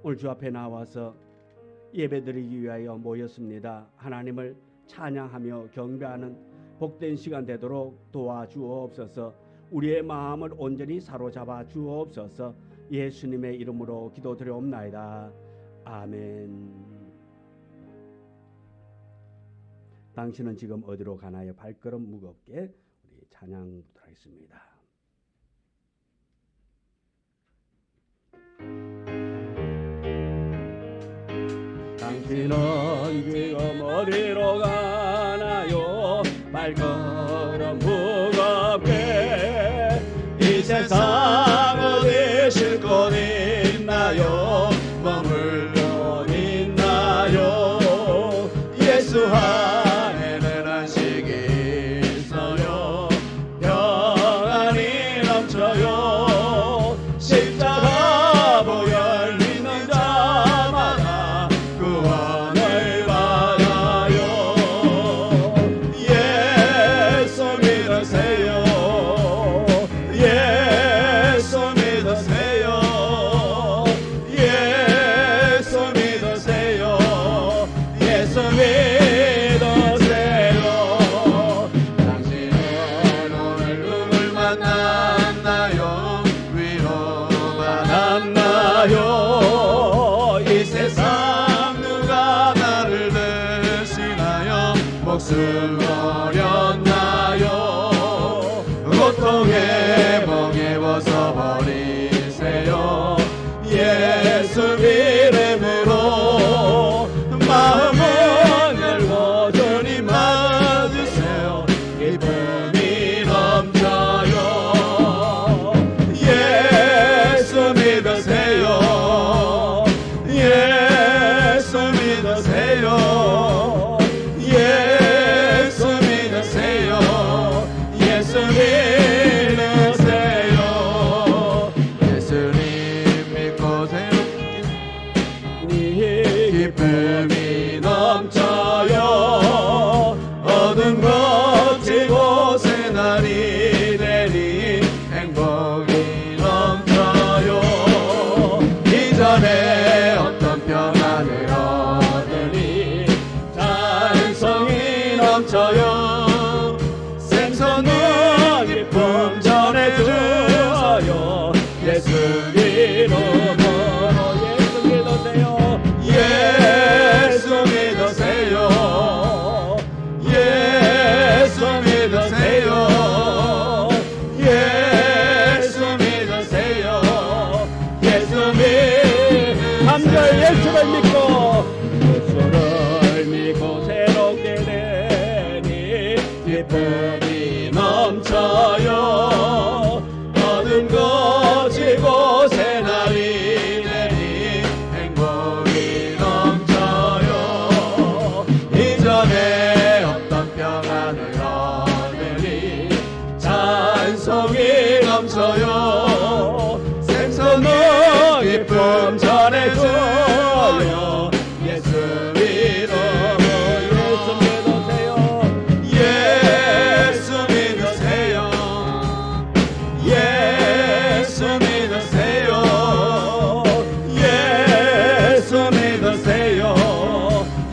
오늘 주 앞에 나와서 예배드리기 위하여 모였습니다. 하나님을 찬양하며 경배하는 복된 시간 되도록 도와주옵소서. 우리의 마음을 온전히 사로잡아 주옵소서. 예수님의 이름으로 기도드려옵나이다. 아멘. 당신은 지금 어디로 가나요? 발걸음 무겁게 우리 찬양부터 하겠습니다. 당신은 지금 어디로 가나요? 발걸음 무겁게 이 세상 어디 싣고 있나요? 머물러 있나요? 예수 안에는 안식이 있어요. 평안이 넘쳐요. 십자가 보혈 믿는 자마다 구원을 받아요. 예수 믿으세요. 예수 믿으세요. 예수 믿으세요. 예수 믿으세요. 당신은 오늘 누굴 만났나요? 위로받았나요? 이 세상 누가 나를 드시나요? 목숨 버렸나요? 고통에 멍에 벗어버리세요. 예수 이름으로 마음을 열고 주님 맞으세요. 기쁨이 넘쳐요. 예수 믿으세요. 예수 믿으세요. 예수 믿으세요. 예수 믿으세요. 예수님 믿고 기쁨이 넘쳐요. 어두운 곳이곳에 날이 되니 행복이 넘쳐요. 이전에 어떤 평안을 얻으니 찬송이 넘쳐요. 생선은 기쁨 전해주어요. 예수 이름으로 예수 믿으세요. 예수 믿으세요. 예수 믿으세요. 예수 믿으세요. 한절 예수를 믿고 예수를 믿고 새롭게 되니 기쁨이 넘쳐요. 어두운 곳 이곳에 날이 되니 행복이 넘쳐요. 이전에 없던 평안을 얻으니 찬송이 넘쳐요. 생선은 기쁨 전해줘요. 예수 이름으로 예수 믿으세요. 예수 믿으세요. 예수 믿으세요.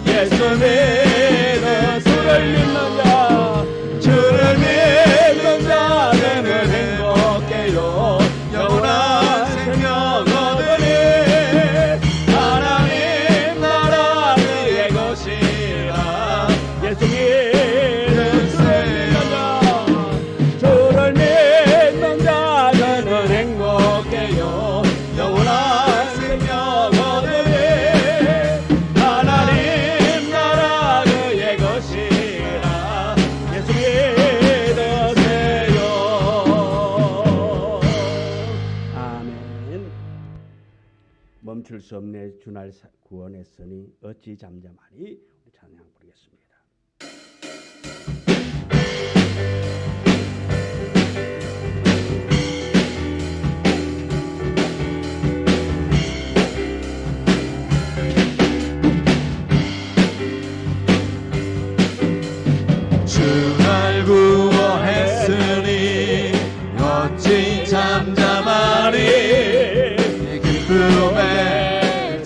예수 믿으세요. 주를 믿는 자, 주를 믿는 자는 행복해요. 영원한 생명 얻으니 하나님 나라 그의 것이라. 예수 믿으세요. 주를 믿는 자는 행복해요. 영원한 생명 얻으니 하나님 나라 그의 것이라. 예수 믿으세요. 아멘. 멈출 수 없네 주날 구원했으니 어찌 잠잠하리. 우리 찬양 부르겠습니다. 주날 구원했으니 어찌 잠잠하리. 기쁨에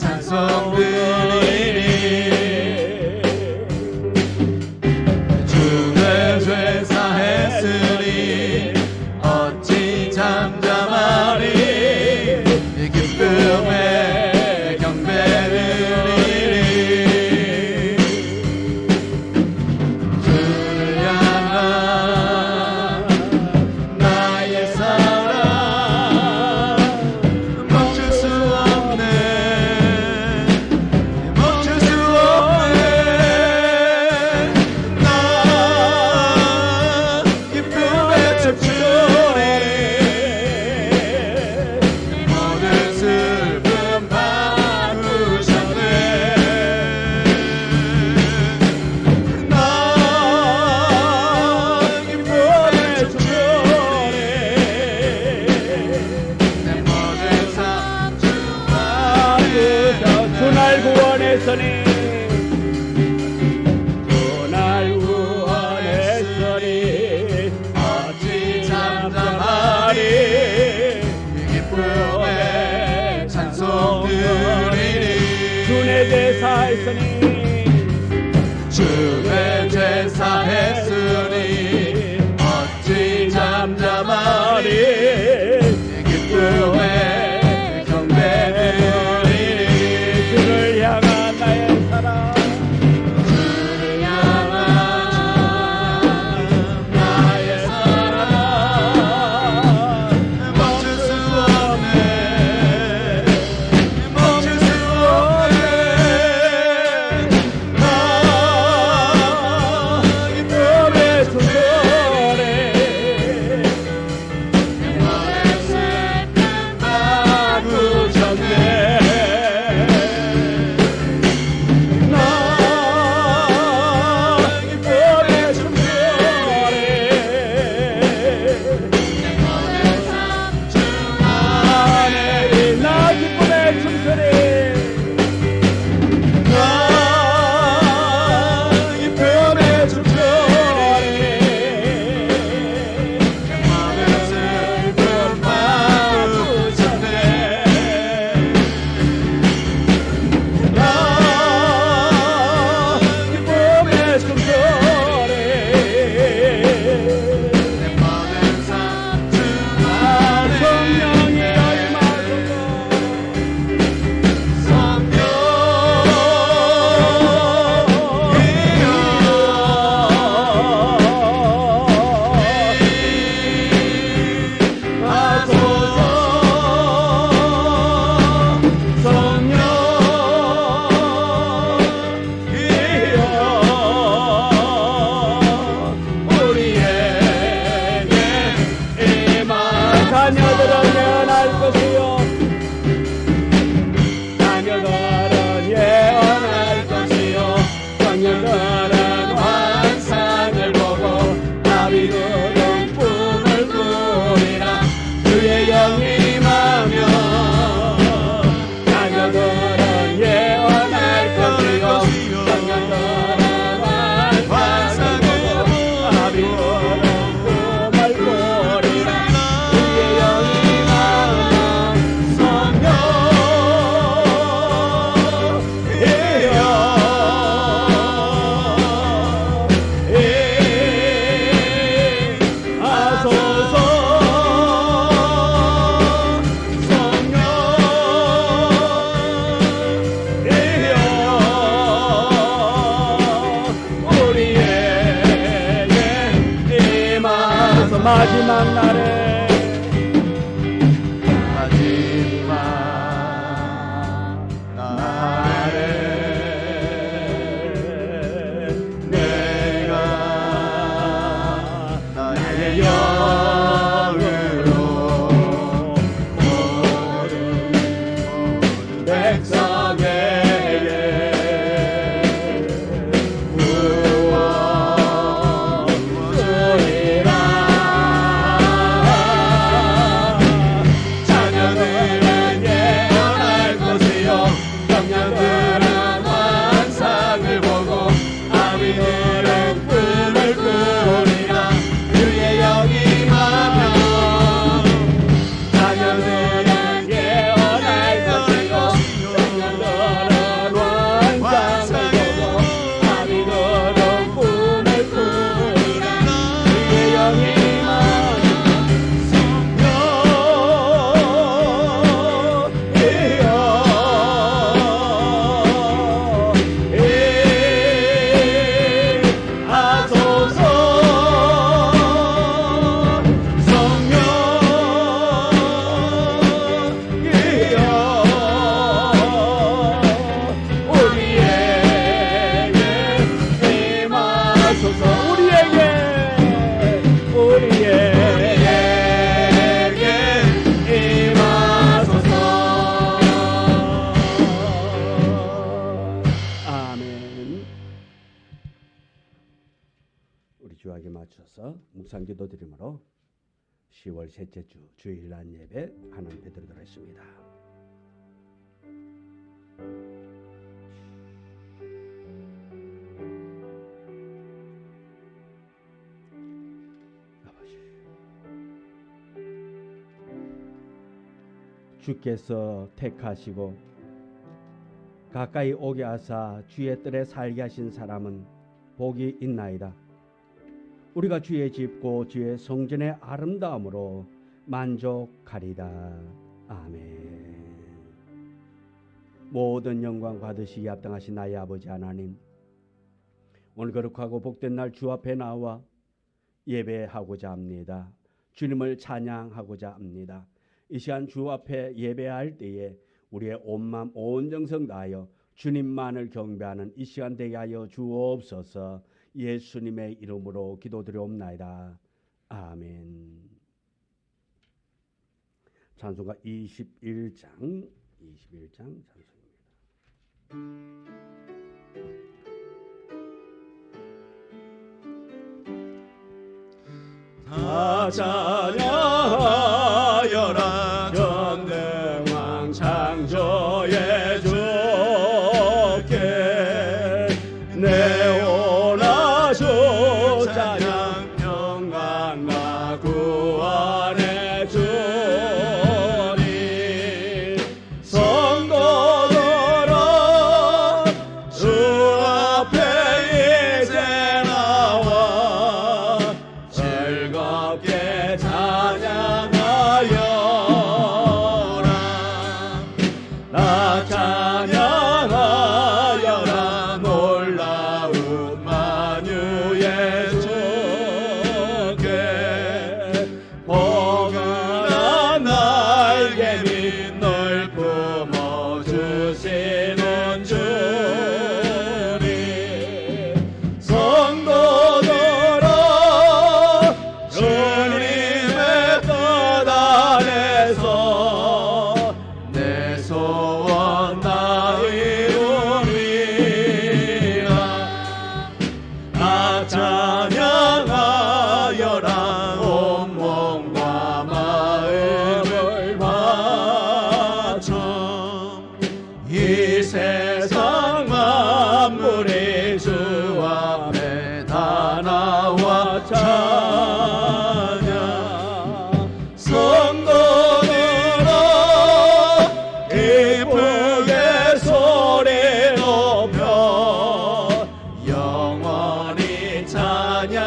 구원했으니 날 구원했으니 어찌 잠잠하리 기쁨의 찬송 드리리 주의 제사했으니 주의 제사했으니 어찌 잠잠하리 기쁨의 경배드리리 주를 향한 나의 사랑 주를 향한 나의 사랑 멈출 수 없네 멈출 수 없네 나 기쁨의 순간에 영원의 슬픔 바꾸셨네 나 기쁨의 순간에 영원의 상주 안에 나 기쁨의 춤소리 나 기쁨의 춤소리 영원의 슬픔 바꾸셨네 나 기쁨의 춤소리 영원의 상주 안에 성령이 얼마소서 자녀들은 예언할 것이요 자녀들은 예언할 것이요 청년들은 환상을 보고 나비들은 꿈을 꾸리라 주의 영이 임하며 자녀들은 예언할 것이요 청년들은 환상을 보고 나비들은 꿈을 꾸리라 주의 영이 임하며 마지막 날에 마지막 날에 내가 나의 영으로 모든 백성에게 구원 주리라 자녀들은 예언할 것이요 청년들은 환상을 보고 아비들은 꿈을 꾸리라 주의 영이 임하며 자녀들은 예언할 것이요 청년들은 환상을 보고 아비들은 꿈을 꾸리라 주의 영이 임하며 우리 주하게 맞춰서 묵상기도 드림으로 10월 셋째 주 주일 날 예배 하나님 뵙도록 하겠습니다. 주께서 택하시고 가까이 오게 하사 주의 뜰에 살게 하신 사람은 복이 있나이다. 우리가 주의 집고 주의 성전의 아름다움으로 만족하리다. 아멘. 모든 영광 받으시기에 합당하신 나의 아버지 하나님, 오늘 거룩하고 복된 날 주 앞에 나와 예배하고자 합니다. 주님을 찬양하고자 합니다. 이 시간 주 앞에 예배할 때에 우리의 온 마음 온 정성 다하여 주님만을 경배하는 이 시간 되게 하여 주옵소서. 예수님의 이름으로 기도드리옵나이다. 아멘. 찬송가 21장 찬송입니다. 다 찬양하여라 전능왕 창조의 주께 내 오라 주 찬양 평강과 구원의 주님 성도들아 주 앞에 이제 나와 즐겁게 찬양하여라 나 찬양하여라 놀라운 만유의 주께 포근한 날개 밑 널 품어주시는 주님 성도들아 주님의 뜻 안에서 내 소원 다 이루리라 나 찬양하여라 온 몸과 마음을 바쳐 이 세상 만물이 주 앞에 다 나와 찬양 성도들아 기쁘게 소리 높여 영원히 찬양하여라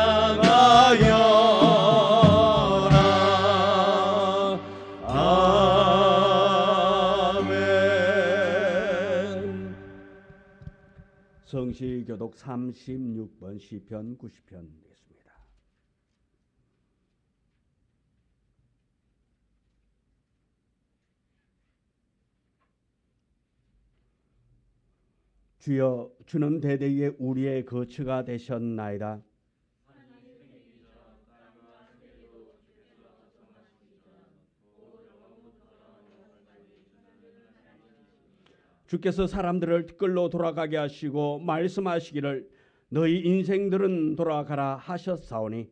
아멘. 성시교독 36번 시편 90편 되겠습니다. 주여, 주는 대대에 우리의 거처가 되셨나이다. 주께서 사람들을 끌로 돌아가게 하시고 말씀하시기를 너희 인생들은 돌아가라 하셨사오니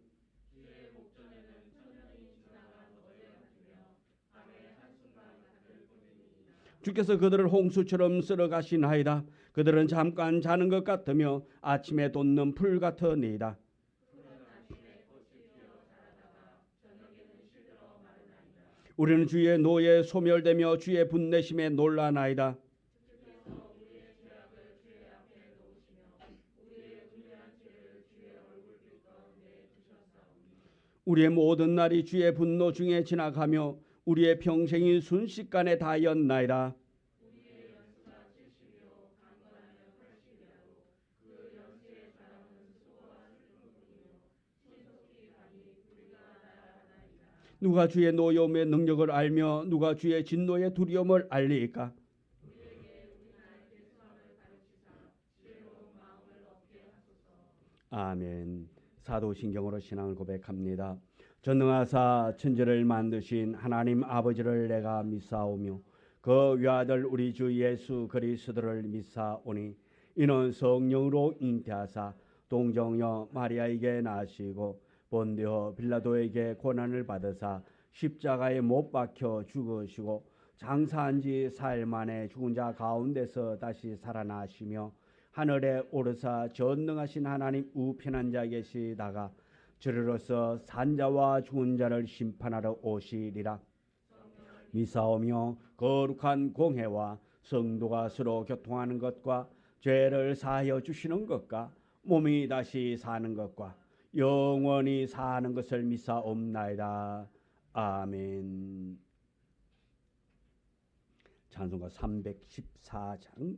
주께서 그들을 홍수처럼 쓸어가시나이다. 그들은 잠깐 자는 것 같으며 아침에 돋는 풀 같으니이다. 우리는 주의 노에 소멸되며 주의 분내심에 놀라나이다. 우리의 모든 날이 주의 분노 중에 지나가며 우리의 평생이 순식간에 다였나이다. 누가 주의 노여움의 능력을 알며 누가 주의 진노의 두려움을 알리이까? 아멘. 사도신경으로 신앙을 고백합니다. 전능하사 천지를 만드신 하나님 아버지를 내가 믿사오며 그 외아들 우리 주 예수 그리스도를 믿사오니 이는 성령으로 잉태하사 동정녀 마리아에게 나시고 본디오 빌라도에게 고난을 받으사 십자가에 못 박혀 죽으시고 장사한 지 사흘 만에 죽은 자 가운데서 다시 살아나시며 하늘에 오르사 전능하신 하나님 우편한 자 계시다가 저리로서 산자와 죽은 자를 심판하러 오시리라. 미사오며 거룩한 공회와 성도가 서로 교통하는 것과 죄를 사하여 주시는 것과 몸이 다시 사는 것과 영원히 사는 것을 믿사옵나이다. 아멘. 찬송가 314장.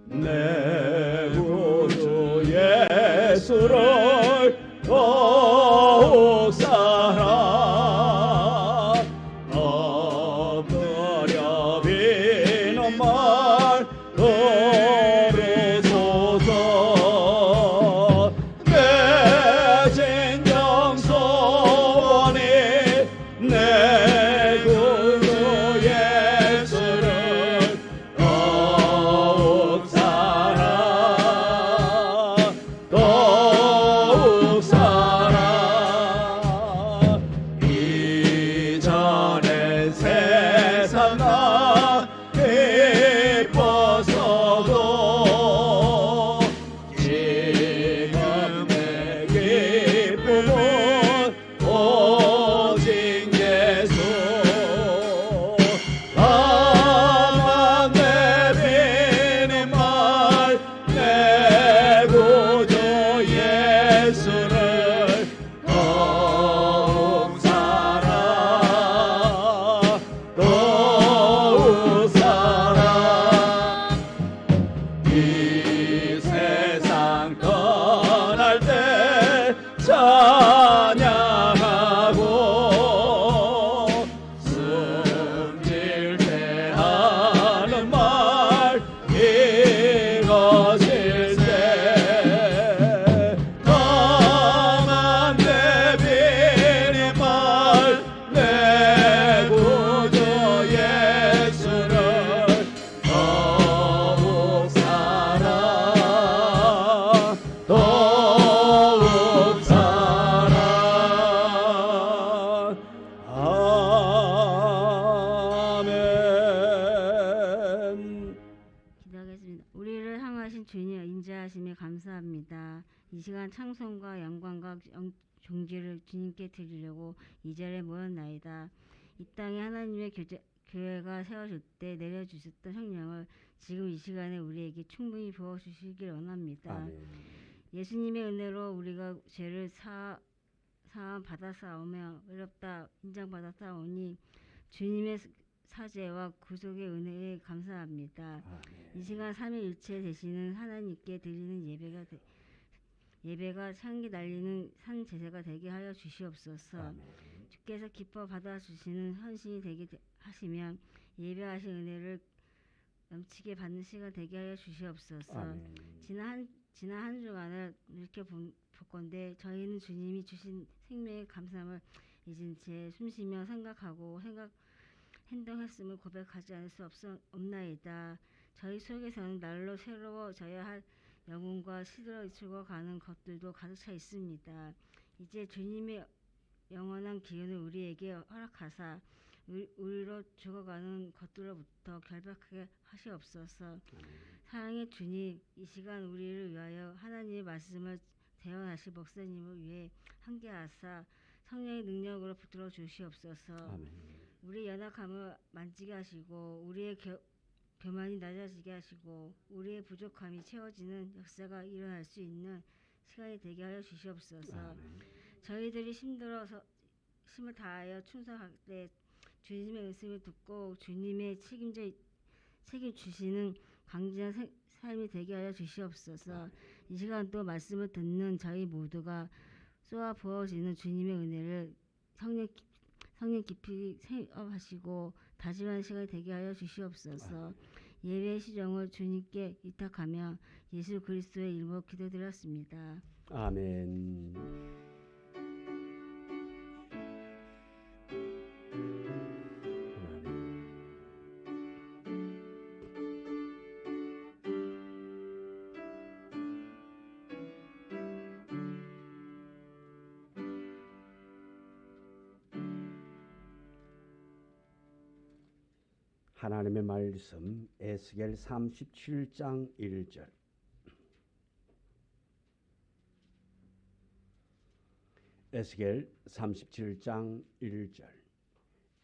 내 구주 예수를 더욱 사랑 엎드려 비는 말 들으소서. 내 진정 소원이 내 구주 예수를 더욱 사랑 더욱 사랑. 이전엔 세상 나 기뻤어도 지금 내 기쁨은 오직 예수. 나만 내비는 말 내 구주 예수를 더욱 사랑 더욱 사랑. 이 세상 떠날 때 찬양하고 숨질 때 하는 말 이것일세. 나만 내비는 말 내 구주 예수를 더욱 사랑 더욱 사랑. 아멘. 기도하겠습니다. 우리를 향하신 주님 인자하심에 감사합니다. 이 시간 찬송과 영광과 존귀를 주님께 드리려고 이 자리에 모였나이다. 이 땅에 하나님의 교회가 세워질 때 내려주셨던 성령을 지금 이 시간에 우리에게 충분히 부어주시길 원합니다. 아멘. 예수님의 은혜로 우리가 죄를 사함 받아싸우며 어렵다 인정받아싸우니 주님의 사죄와 구속의 은혜에 감사합니다. 이 시간 삼위일체 되시는 하나님께 드리는 예배가 향기 날리는 산 제사가 되게 하여 주시옵소서. 아멘. 주께서 기뻐 받아주시는 헌신이 되게 하시면 예배하신 은혜를 넘치게 받는 시간 되게 하여 주시옵소서. 아멘. 지난 한 주간을 이렇게 볼건데 저희는 주님이 주신 생명의 감사함을 잊은 채 숨쉬며 생각하고 행동했음을 고백하지 않을 수 없나이다. 저희 속에서는 날로 새로워져야 할 영혼과 시들어 죽어가는 것들도 가득 차 있습니다. 이제 주님의 영원한 기운을 우리에게 허락하사 우리로 죽어가는 것들로부터 결박하게 하시옵소서. 사랑의 주님, 이 시간 우리를 위하여 하나님의 말씀을 대언하실 목사님을 위해 함께하사 성령의 능력으로 붙들어 주시옵소서. 아멘. 우리의 연약함을 만지게 하시고 우리의 교만이 낮아지게 하시고 우리의 부족함이 채워지는 역사가 일어날 수 있는 시간이 되게 하여 주시옵소서. 아멘. 저희들이 힘을 다하여 충성할 때 주님의 말씀을 듣고 주님의 책임 주시는 강진한 삶이 되게 하여 주시옵소서. 이 시간 또 말씀을 듣는 저희 모두가 쏘아 부어지는 주님의 은혜를 성령 깊이 체험하시고 다짐하는 시간이 되게 하여 주시옵소서. 예배의 시정을 주님께 위탁하며 예수 그리스도의 이름으로 기도드렸습니다. 아멘. 하나님의 말씀 에스겔 37장 1절. 에스겔 37장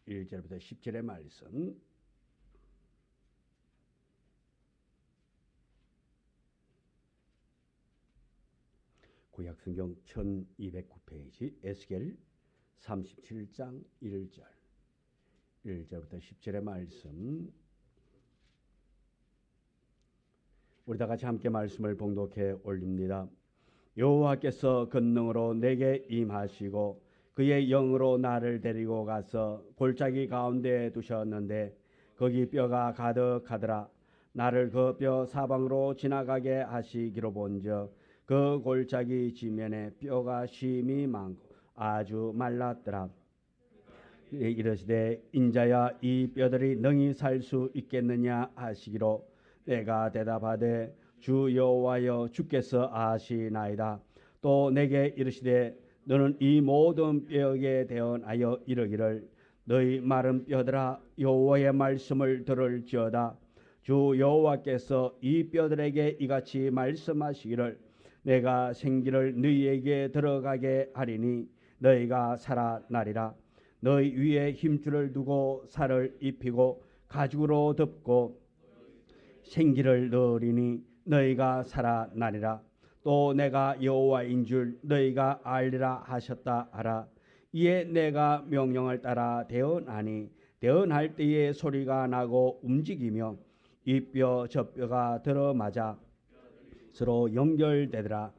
1절부터 10절의 말씀. 구약성경 1209페이지 에스겔 37장 1절부터 10절의 말씀. 우리 다 같이 함께 말씀을 봉독해 올립니다. 여호와께서 권능으로 내게 임하시고 그의 영으로 나를 데리고 가서 골짜기 가운데 두셨는데 거기 뼈가 가득하더라. 나를 그 뼈 사방으로 지나가게 하시기로 본즉 그 골짜기 지면에 뼈가 심이 많고 아주 말랐더라. 이르시되 인자야 이 뼈들이 능히 살 수 있겠느냐 하시기로 내가 대답하되 주 여호와여 주께서 아시나이다. 또 내게 이르시되 너는 이 모든 뼈에 대언하여 이르기를 너희 마른 뼈들아 여호와의 말씀을 들을지어다. 주 여호와께서 이 뼈들에게 이같이 말씀하시기를 내가 생기를 너희에게 들어가게 하리니 너희가 살아나리라. 너희 위에 힘줄을 두고 살을 입히고 가죽으로 덮고 생기를 넣으리니 너희가 살아나리라. 또 내가 여호와인 줄 너희가 알리라 하셨다 하라. 이에 내가 명령을 따라 대언하니 대언할 때에 소리가 나고 움직이며 이 뼈 저 뼈가 들어맞아 서로 연결되더라.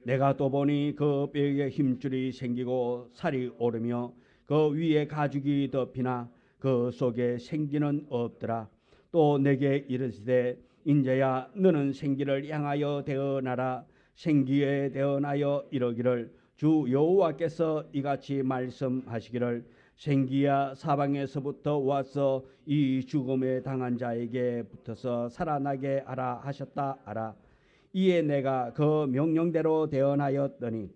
내가 또 보니 그 뼈에 힘줄이 생기고 살이 오르며 그 위에 가죽이 덮이나 그 속에 생기는 없더라. 또 내게 이르시되 인자야 너는 생기를 향하여 대언하라. 생기에 대언하여 이르기를 주 여호와께서 이같이 말씀하시기를 생기야 사방에서부터 와서 이 죽음에 당한 자에게 붙어서 살아나게 하라 하셨다 하라. 이에 내가 그 명령대로 대언하였더니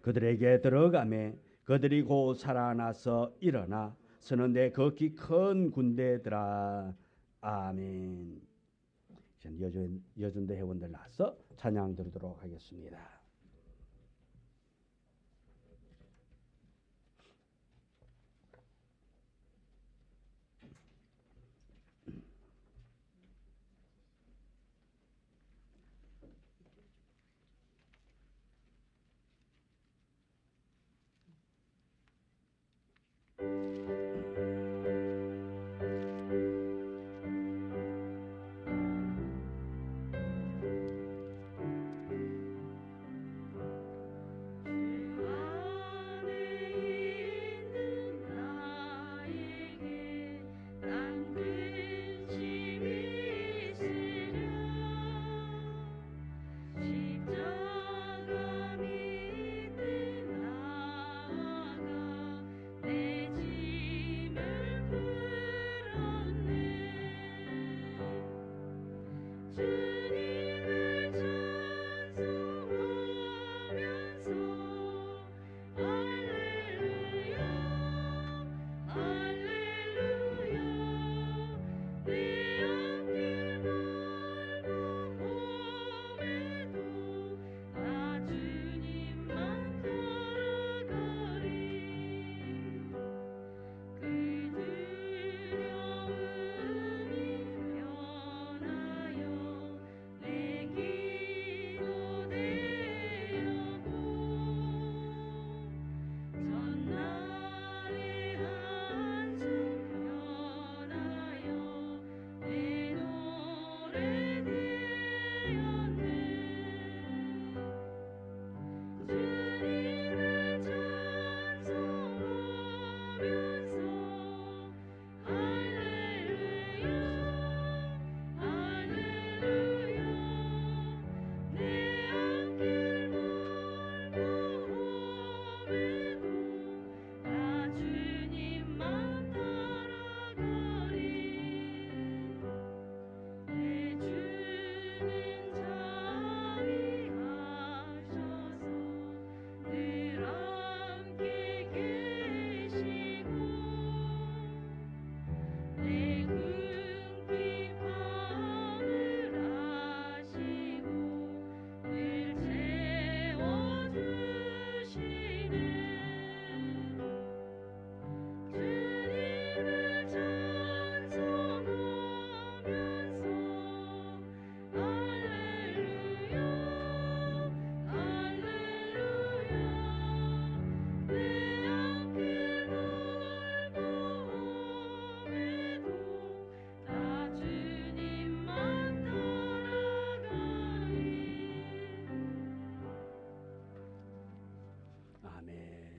그들에게 들어가매 그들이 곧 살아나서 일어나 서는데 극히 큰 군대더라. 아멘. 여전대 회원들 나서 찬양 드리도록 하겠습니다.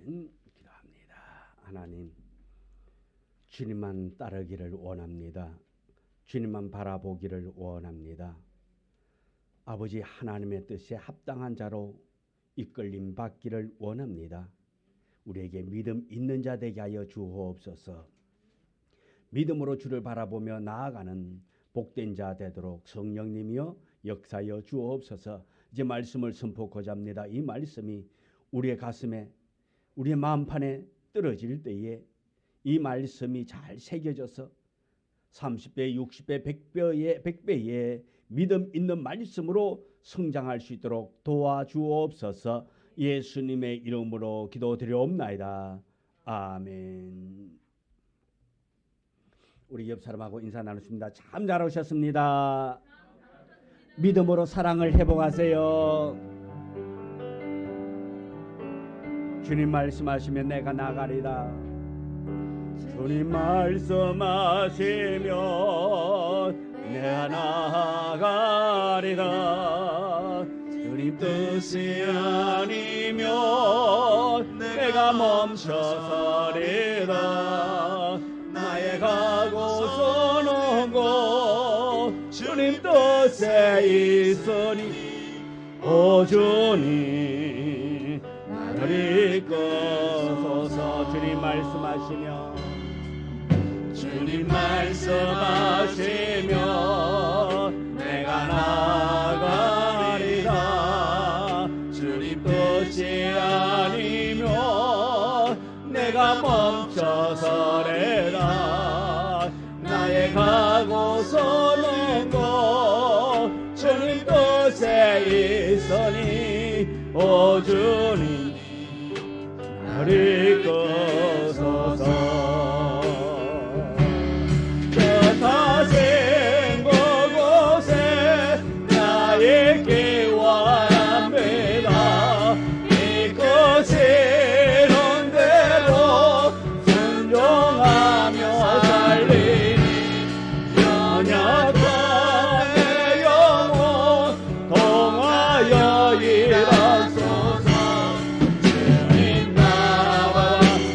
기도합니다. 하나님, 주님만 따르기를 원합니다. 주님만 바라보기를 원합니다. 아버지 하나님의 뜻에 합당한 자로 이끌림 받기를 원합니다. 우리에게 믿음 있는 자 되게 하여 주옵소서. 믿음으로 주를 바라보며 나아가는 복된 자 되도록 성령님이여 역사하여 주옵소서. 이제 말씀을 선포하고자 합니다. 이 말씀이 우리의 가슴에, 우리의 마음판에 떨어질 때에 이 말씀이 잘 새겨져서 30배, 60배, 100배의 믿음 있는 말씀으로 성장할 수 있도록 도와주옵소서. 예수님의 이름으로 기도드려옵나이다. 아멘. 우리 옆 사람하고 인사 나누십니다. 참 잘 오셨습니다. 믿음으로 사랑을 회복하세요. 주님 말씀하시면 내가 나가리다. 주님 말씀하시면 내가 나가리다. 주님 뜻이 아니면 내가 멈춰서리다. 나의 가고서는 곳 주님 뜻에 있으니 오 주님 나를 이끌소서. 주님 말씀하시면 주님 말씀하시면 내가 나가리다. 주님 뜻이 아니면 내가 멈춰서래라. 나의 가고서는 곳 주님 뜻에 있으니 오 주님 나를 이끌소서. 뜻하신 그곳에 나에게 원합니다. 이끄시는 대로 순종하며 살리니 연약한 내 영혼 통하여 일하소서. 주님 나와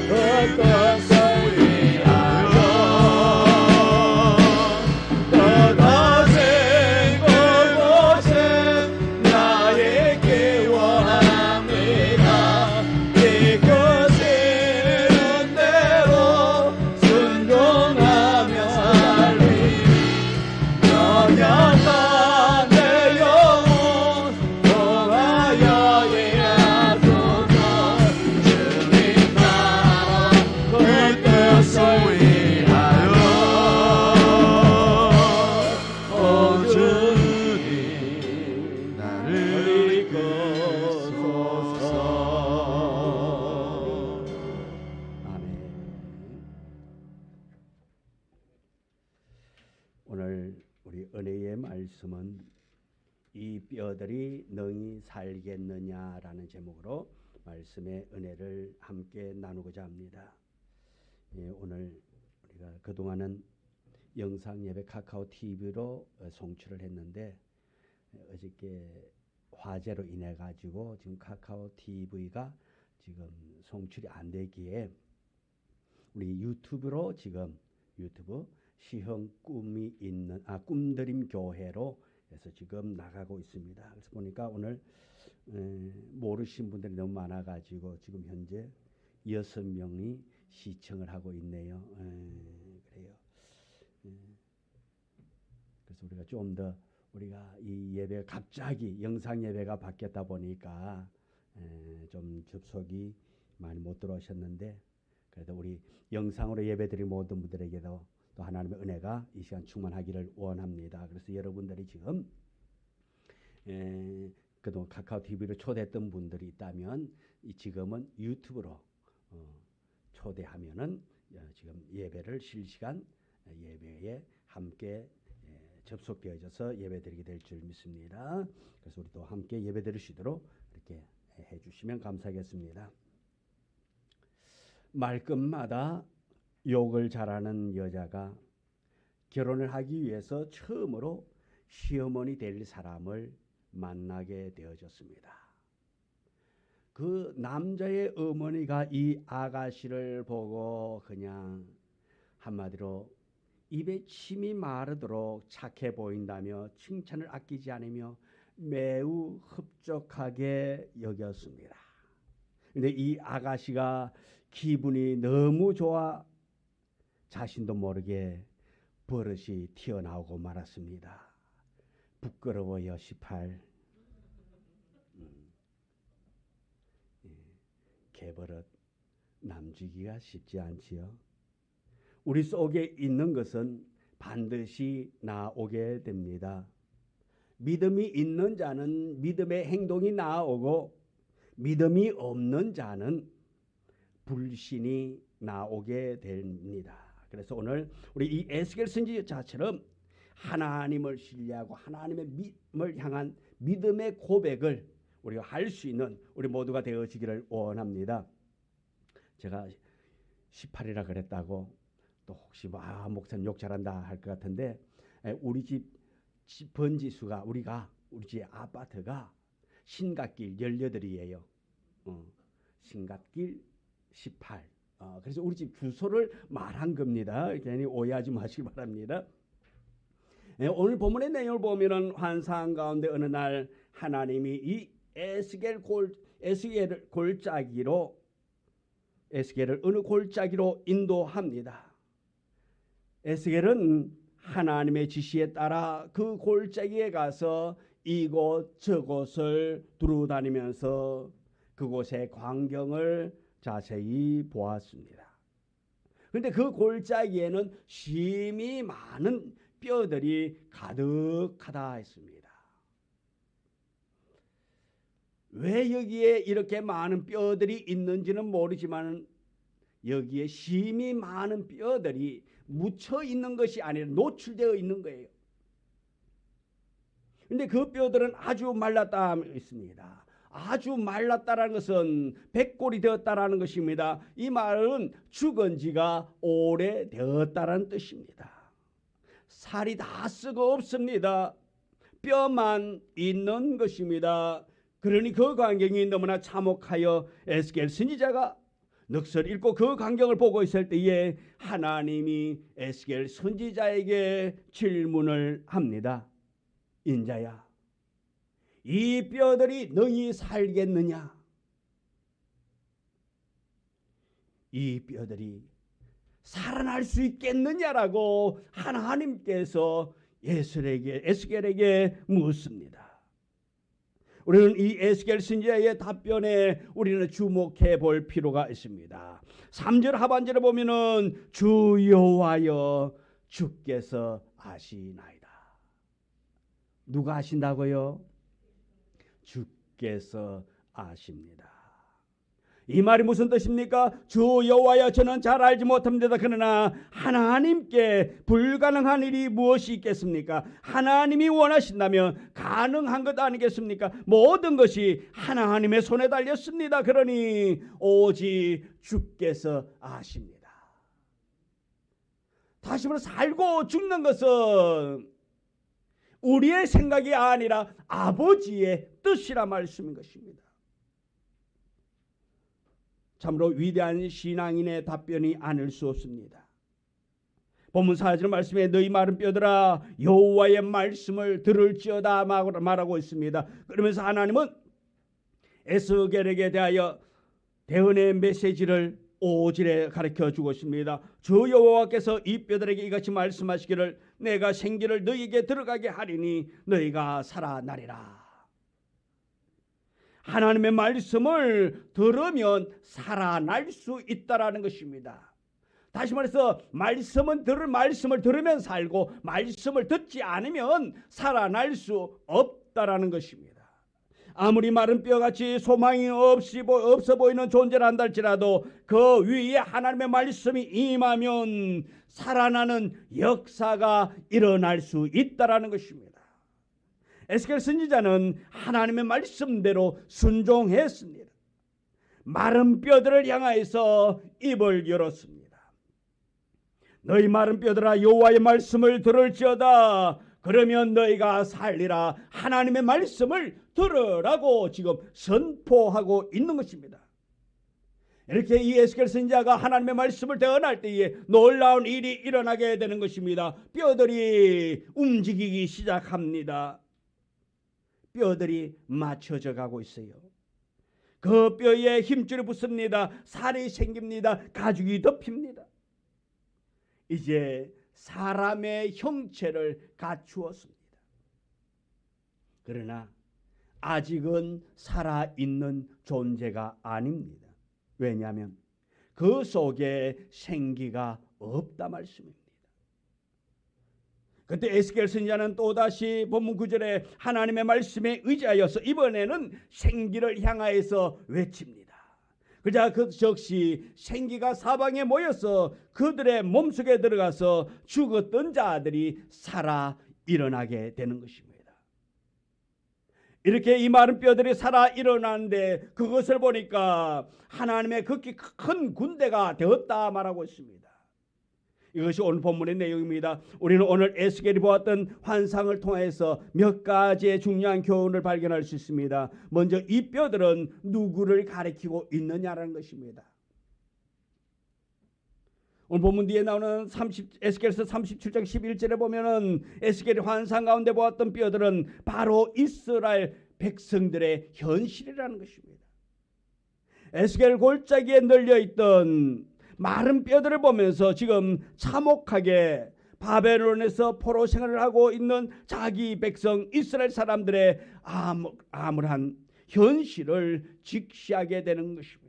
그 뜻을 위하여 뜻하신 그곳에 나에게 원합니다. 이끄시는 대로 순종하며 살리니 연약한 내 영혼 통하여 일하소서. 주님 나와 그 뜻을 위하여 오 주님 나를 이끌소서. 아멘. 오늘 우리 은혜의 말씀은 이 뼈들이 능히 살겠느냐라는 제목으로 말씀의 은혜를 함께 나누고자 합니다. 오늘 우리가 그동안은 영상 예배 카카오 TV로 송출을 했는데 어저께 화재로 인해 가지고 지금 카카오 TV가 지금 송출이 안 되기에 우리 유튜브로 지금 유튜브 시흥 꿈이 있는 꿈드림 교회로 해서 지금 나가고 있습니다. 그래서 보니까 오늘 모르신 분들이 너무 많아 가지고 지금 현재 6명이 시청을 하고 있네요. 그래요. 그래서 우리가 좀 더 우리가 이 예배 갑자기 영상 예배가 바뀌었다 보니까 좀 접속이 많이 못 들어오셨는데 그래도 우리 영상으로 예배드린 모든 분들에게도 또 하나님의 은혜가 이 시간 충만하기를 원합니다. 그래서 여러분들이 지금 그동안 카카오 TV로 초대했던 분들이 있다면 지금은 유튜브로 초대하면은 지금 예배를 실시간 예배에 함께 접속되어져서 예배드리게 될 줄 믿습니다. 그래서 우리 또 함께 예배드릴 수 있도록 이렇게 해주시면 감사하겠습니다. 말끝마다 욕을 잘하는 여자가 결혼을 하기 위해서 처음으로 시어머니 될 사람을 만나게 되어졌습니다. 그 남자의 어머니가 이 아가씨를 보고 그냥 한마디로 입에 침이 마르도록 착해 보인다며 칭찬을 아끼지 않으며 매우 흡족하게 여겼습니다. 근데 이 아가씨가 기분이 너무 좋아 자신도 모르게 버릇이 튀어나오고 말았습니다. 부끄러워요. 18. 개버릇 남주기가 쉽지 않지요. 우리 속에 있는 것은 반드시 나오게 됩니다. 믿음이 있는 자는 믿음의 행동이 나오고 믿음이 없는 자는 불신이 나오게 됩니다. 그래서 오늘 우리 이 에스겔 선지자처럼 하나님을 신뢰하고 하나님의 믿음을 향한 믿음의 고백을 우리가 할 수 있는 우리 모두가 되어지기를 원합니다. 제가 18이라 그랬다고 또 혹시 목사님 욕 잘한다 할 것 같은데 우리 집 번지수가 우리 집 아파트가 신갓길 18이에요. 신갓길 18. 그래서 우리 집 주소를 말한 겁니다. 괜히 오해하지 마시기 바랍니다. 오늘 본문의 내용을 보면은 환상 가운데 어느 날 하나님이 이 에스겔을 어느 골짜기로 인도합니다. 에스겔은 하나님의 지시에 따라 그 골짜기에 가서 이곳 저곳을 두루다니면서 그곳의 광경을 자세히 보았습니다. 그런데 그 골짜기에는 심히 많은 뼈들이 가득하다 했습니다. 왜 여기에 이렇게 많은 뼈들이 있는지는 모르지만 여기에 심히 많은 뼈들이 묻혀 있는 것이 아니라 노출되어 있는 거예요. 그런데 그 뼈들은 아주 말랐다 있습니다. 아주 말랐다라는 것은 백골이 되었다라는 것입니다. 이 말은 죽은 지가 오래되었다라는 뜻입니다. 살이 다 썩어 없습니다. 뼈만 있는 것입니다. 그러니 그 광경이 너무나 참혹하여 에스겔 선지자가 넋을 잃고 그 광경을 보고 있을 때에 하나님이 에스겔 선지자에게 질문을 합니다. 인자야, 이 뼈들이 너희 살겠느냐? 이 뼈들이 살아날 수 있겠느냐라고 하나님께서 에스겔에게 묻습니다. 우리는 이 에스겔 선지자의 답변에 우리는 주목해 볼 필요가 있습니다. 3절 하반절에 보면은 주 여호와여 주께서 아시나이다. 누가 아신다고요? 주께서 아십니다. 이 말이 무슨 뜻입니까? 주 여호와여 저는 잘 알지 못합니다. 그러나 하나님께 불가능한 일이 무엇이 있겠습니까? 하나님이 원하신다면 가능한 것 아니겠습니까? 모든 것이 하나님의 손에 달렸습니다. 그러니 오직 주께서 아십니다. 다시 말해 살고 죽는 것은 우리의 생각이 아니라 아버지의 뜻이라 말씀인 것입니다. 참으로 위대한 신앙인의 답변이 아닐 수 없습니다. 본문 4절 말씀에 너희 마른 뼈들아 여호와의 말씀을 들을지어다 말하고 있습니다. 그러면서 하나님은 에스겔에게 대하여 대언의 메시지를 5절에 가르쳐 주고 있습니다. 주 여호와께서 이 뼈들에게 이같이 말씀하시기를 내가 생기를 너희에게 들어가게 하리니 너희가 살아나리라. 하나님의 말씀을 들으면 살아날 수 있다라는 것입니다. 다시 말해서 말씀을 들으면 살고 말씀을 듣지 않으면 살아날 수 없다라는 것입니다. 아무리 마른 뼈같이 소망이 없어 보이는 존재를 한다 할지라도 그 위에 하나님의 말씀이 임하면 살아나는 역사가 일어날 수 있다라는 것입니다. 에스겔 선지자는 하나님의 말씀대로 순종했습니다. 마른 뼈들을 향하여서 입을 열었습니다. 너희 마른 뼈들아 여호와의 말씀을 들을지어다. 그러면 너희가 살리라. 하나님의 말씀을 들으라고 지금 선포하고 있는 것입니다. 이렇게 이 에스겔 선지자가 하나님의 말씀을 대언할 때에 놀라운 일이 일어나게 되는 것입니다. 뼈들이 움직이기 시작합니다. 뼈들이 맞춰져 가고 있어요. 그 뼈에 힘줄이 붙습니다. 살이 생깁니다. 가죽이 덮입니다. 이제 사람의 형체를 갖추었습니다. 그러나 아직은 살아있는 존재가 아닙니다. 왜냐하면 그 속에 생기가 없다 말씀입니다. 그때 에스겔 선지자는 또다시 본문 9절에 하나님의 말씀에 의지하여서 이번에는 생기를 향하여서 외칩니다. 그자 그 즉시 생기가 사방에 모여서 그들의 몸속에 들어가서 죽었던 자들이 살아 일어나게 되는 것입니다. 이렇게 이 마른 뼈들이 살아 일어나는데 그것을 보니까 하나님의 극히 큰 군대가 되었다 말하고 있습니다. 이것이 오늘 본문의 내용입니다. 우리는 오늘 에스겔이 보았던 환상을 통해서 몇 가지의 중요한 교훈을 발견할 수 있습니다. 먼저 이 뼈들은 누구를 가리키고 있느냐라는 것입니다. 오늘 본문 뒤에 나오는 에스겔서 37장 11절에 보면은 에스겔이 환상 가운데 보았던 뼈들은 바로 이스라엘 백성들의 현실이라는 것입니다. 에스겔 골짜기에 널려있던 마른 뼈들을 보면서 지금 참혹하게 바벨론에서 포로 생활을 하고 있는 자기 백성 이스라엘 사람들의 암울한 현실을 직시하게 되는 것입니다.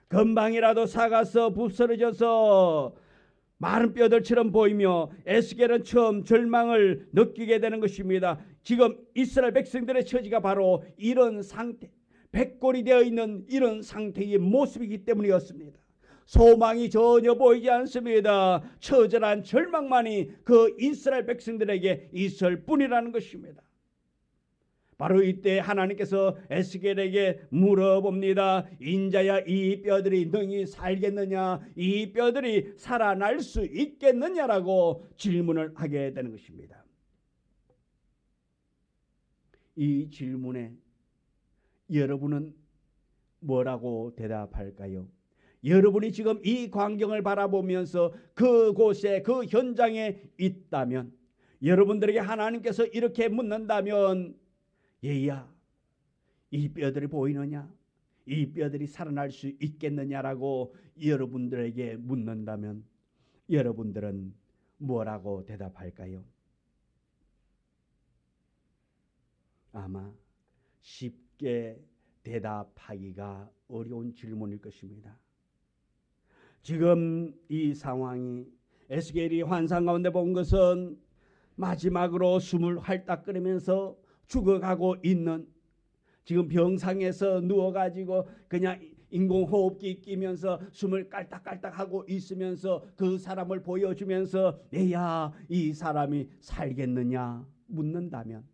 금방이라도 사가서 부스러져서 마른 뼈들처럼 보이며 에스겔은 처음 절망을 느끼게 되는 것입니다. 지금 이스라엘 백성들의 처지가 바로 이런 상태, 백골이 되어 있는 이런 상태의 모습이기 때문이었습니다. 소망이 전혀 보이지 않습니다. 처절한 절망만이 그 이스라엘 백성들에게 있을 뿐이라는 것입니다. 바로 이때 하나님께서 에스겔에게 물어봅니다. 인자야, 이 뼈들이 능히 살겠느냐? 이 뼈들이 살아날 수 있겠느냐라고 질문을 하게 되는 것입니다. 이 질문에 여러분은 뭐라고 대답할까요? 여러분이 지금 이 광경을 바라보면서 그곳에 그 현장에 있다면, 여러분들에게 하나님께서 이렇게 묻는다면, 얘야, 이 뼈들이 보이느냐? 이 뼈들이 살아날 수 있겠느냐라고 여러분들에게 묻는다면 여러분들은 뭐라고 대답할까요? 아마 쉽게 대답하기가 어려운 질문일 것입니다. 지금 이 상황이 에스겔이 환상 가운데 본 것은 마지막으로 숨을 헐떡 끓이면서 죽어가고 있는, 지금 병상에서 누워가지고 그냥 인공호흡기 끼면서 숨을 깔딱깔딱하고 있으면서 그 사람을 보여주면서 내야 이 사람이 살겠느냐 묻는다면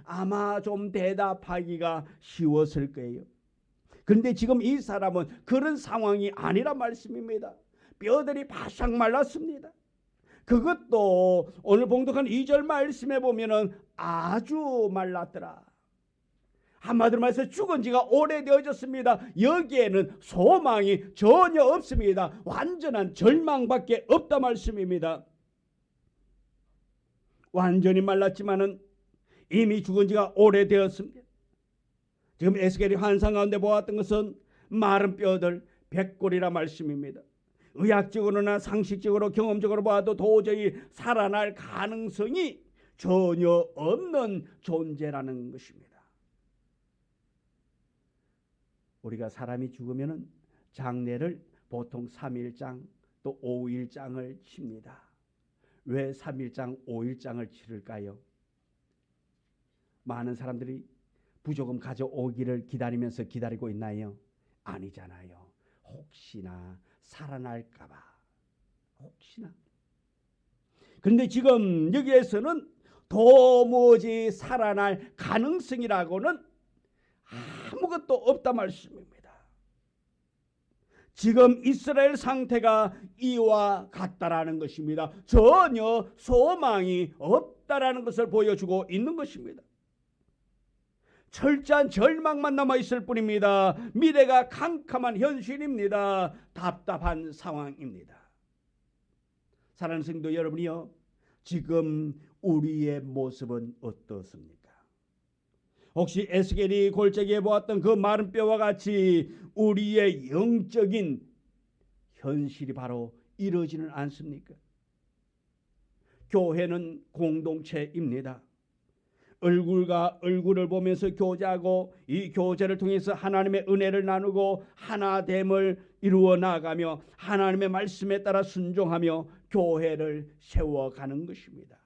아마 좀 대답하기가 쉬웠을 거예요. 그런데 지금 이 사람은 그런 상황이 아니란 말씀입니다. 뼈들이 바싹 말랐습니다. 그것도 오늘 봉독한 2절 말씀에 보면은 아주 말랐더라. 한마디로 말해서 죽은 지가 오래되어졌습니다. 여기에는 소망이 전혀 없습니다. 완전한 절망밖에 없다 말씀입니다. 완전히 말랐지만은 이미 죽은 지가 오래되었습니다. 지금 에스겔이 환상 가운데 보았던 것은 마른 뼈들, 백골이라 말씀입니다. 의학적으로나 상식적으로 경험적으로 봐도 도저히 살아날 가능성이 전혀 없는 존재라는 것입니다. 우리가 사람이 죽으면 장례를 보통 3일장 또 5일장을 칩니다. 왜 3일장, 5일장을 치를까요? 많은 사람들이 부조금 가져오기를 기다리면서 기다리고 있나요? 아니잖아요. 혹시나 살아날까봐. 혹시나. 그런데 지금 여기에서는 도무지 살아날 가능성이라고는 아무것도 없다 말씀입니다. 지금 이스라엘 상태가 이와 같다라는 것입니다. 전혀 소망이 없다라는 것을 보여주고 있는 것입니다. 철저한 절망만 남아있을 뿐입니다. 미래가 캄캄한 현실입니다. 답답한 상황입니다. 사랑하는 성도 여러분이요, 지금 우리의 모습은 어떻습니까? 혹시 에스겔이 골짜기에 보았던 그 마른 뼈와 같이 우리의 영적인 현실이 바로 이루어지는 않습니까? 교회는 공동체입니다. 얼굴과 얼굴을 보면서 교제하고 이 교제를 통해서 하나님의 은혜를 나누고 하나됨을 이루어 나가며 하나님의 말씀에 따라 순종하며 교회를 세워가는 것입니다.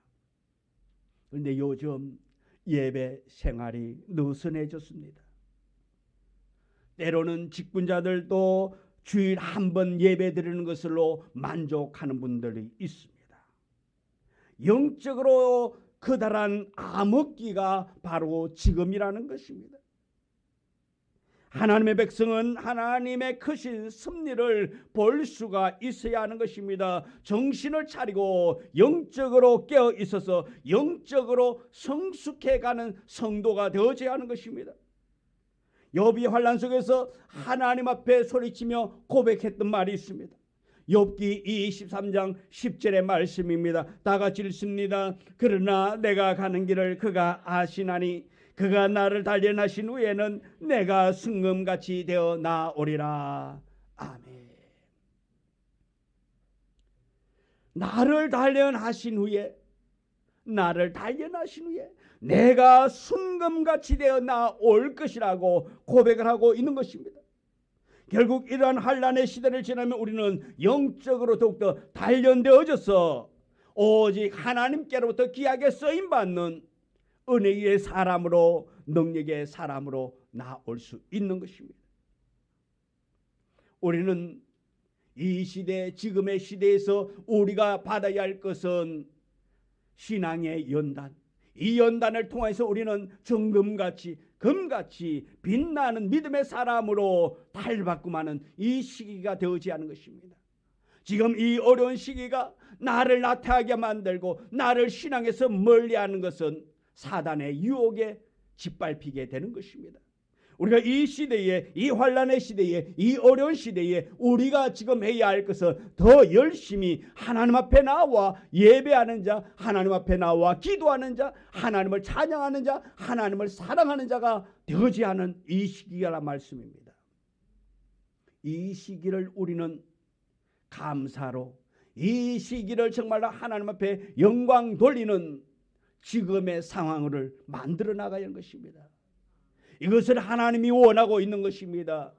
그런데 요즘 예배 생활이 느슨해졌습니다. 때로는 직분자들도 주일 한 번 예배 드리는 것으로 만족하는 분들이 있습니다. 영적으로 커다란 암흑기가 바로 지금이라는 것입니다. 하나님의 백성은 하나님의 크신 섭리를 볼 수가 있어야 하는 것입니다. 정신을 차리고 영적으로 깨어 있어서 영적으로 성숙해가는 성도가 되어져야 하는 것입니다. 욥이 환난 속에서 하나님 앞에 소리치며 고백했던 말이 있습니다. 욥기 23장 10절의 말씀입니다. 다 같이 읽습니다. 그러나 내가 가는 길을 그가 아시나니 그가 나를 단련하신 후에는 내가 순금같이 되어 나오리라. 아멘. 나를 단련하신 후에 내가 순금같이 되어 나올 것이라고 고백을 하고 있는 것입니다. 결국 이러한 환난의 시대를 지나면 우리는 영적으로 더욱더 단련되어져서 오직 하나님께로부터 귀하게 쓰임받는 은혜의 사람으로, 능력의 사람으로 나올 수 있는 것입니다. 우리는 이 시대, 지금의 시대에서 우리가 받아야 할 것은 신앙의 연단, 이 연단을 통해서 우리는 정금같이 금같이 빛나는 믿음의 사람으로 달바꿈하는 이 시기가 되어지 않은 것입니다. 지금 이 어려운 시기가 나를 나태하게 만들고 나를 신앙에서 멀리하는 것은 사단의 유혹에 짓밟히게 되는 것입니다. 우리가 이 시대에, 이 환난의 시대에, 이 어려운 시대에 우리가 지금 해야 할 것은 더 열심히 하나님 앞에 나와 예배하는 자, 하나님 앞에 나와 기도하는 자, 하나님을 찬양하는 자, 하나님을 사랑하는 자가 되어지 않은 이 시기라는 말씀입니다. 이 시기를 우리는 감사로, 이 시기를 정말로 하나님 앞에 영광 돌리는 지금의 상황을 만들어 나가야 하는 것입니다. 이것을 하나님이 원하고 있는 것입니다.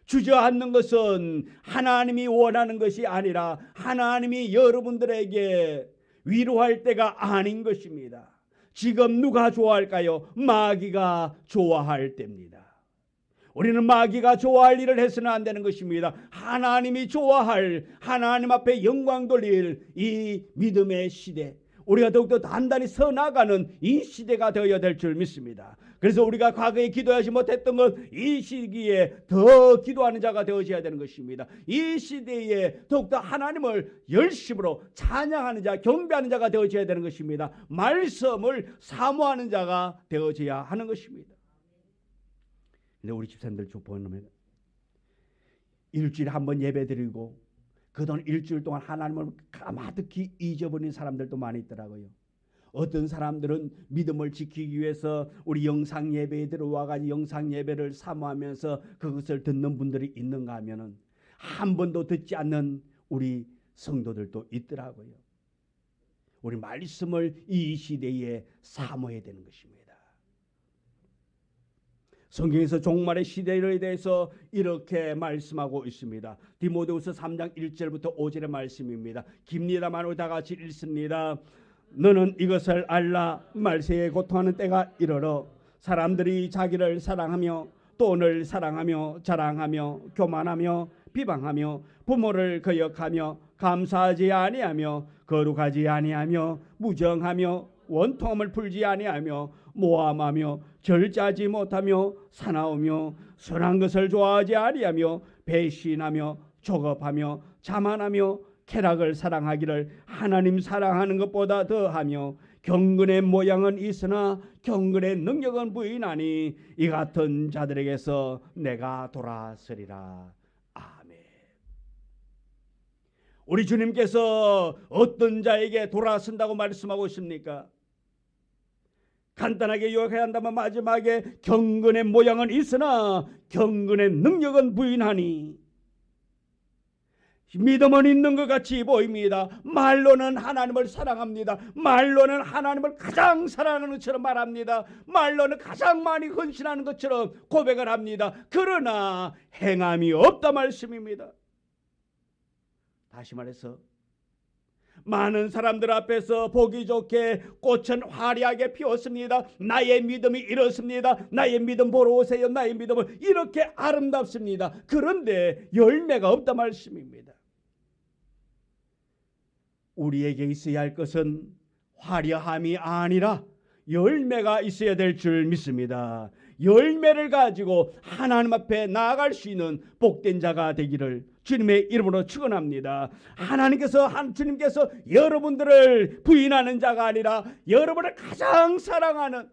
주저앉는 것은 하나님이 원하는 것이 아니라 하나님이 여러분들에게 위로할 때가 아닌 것입니다. 지금 누가 좋아할까요? 마귀가 좋아할 때입니다. 우리는 마귀가 좋아할 일을 해서는 안 되는 것입니다. 하나님이 좋아할, 하나님 앞에 영광 돌릴 이 믿음의 시대, 우리가 더욱더 단단히 서 나가는 이 시대가 되어야 될 줄 믿습니다. 그래서 우리가 과거에 기도하지 못했던 것, 이 시기에 더 기도하는 자가 되어져야 되는 것입니다. 이 시대에 더욱더 하나님을 열심으로 찬양하는 자, 경배하는 자가 되어져야 되는 것입니다. 말씀을 사모하는 자가 되어져야 하는 것입니다. 근데 우리 집사님들 좀 보면 일주일에 한 번 예배드리고 그동안 일주일 동안 하나님을 가마득히 잊어버린 사람들도 많이 있더라고요. 어떤 사람들은 믿음을 지키기 위해서 우리 영상 예배에 들어와가지고 영상 예배를 사모하면서 그것을 듣는 분들이 있는가 하면은 한 번도 듣지 않는 우리 성도들도 있더라고요. 우리 말씀을 이 시대에 사모해야 되는 것입니다. 성경에서 종말의 시대에 대해서 이렇게 말씀하고 있습니다. 디모데후서 3장 1절부터 5절의 말씀입니다. 깁니다만 우리 다 같이 읽습니다. 너는 이것을 알라. 말세에 고통하는 때가 이르러 사람들이 자기를 사랑하며 돈을 사랑하며 자랑하며 교만하며 비방하며 부모를 거역하며 감사하지 아니하며 거룩하지 아니하며 무정하며 원통함을 풀지 아니하며 모함하며 절제하지 못하며 사나우며 선한 것을 좋아하지 아니하며 배신하며 조급하며 자만하며 쾌락을 사랑하기를 하나님 사랑하는 것보다 더하며 경건의 모양은 있으나 경건의 능력은 부인하니 이 같은 자들에게서 내가 돌아서리라. 아멘. 우리 주님께서 어떤 자에게 돌아선다고 말씀하고 있습니까? 간단하게 요약해야 한다면 마지막에 경건의 모양은 있으나 경건의 능력은 부인하니, 믿음은 있는 것 같이 보입니다. 말로는 하나님을 사랑합니다. 말로는 하나님을 가장 사랑하는 것처럼 말합니다. 말로는 가장 많이 헌신하는 것처럼 고백을 합니다. 그러나 행함이 없다 말씀입니다. 다시 말해서 많은 사람들 앞에서 보기 좋게 꽃은 화려하게 피었습니다. 나의 믿음이 이렇습니다. 나의 믿음 보러 오세요. 나의 믿음은 이렇게 아름답습니다. 그런데 열매가 없다 말씀입니다. 우리에게 있어야 할 것은 화려함이 아니라 열매가 있어야 될 줄 믿습니다. 열매를 가지고 하나님 앞에 나아갈 수 있는 복된 자가 되기를 주님의 이름으로 축원합니다. 주님께서 여러분들을 부인하는 자가 아니라 여러분을 가장 사랑하는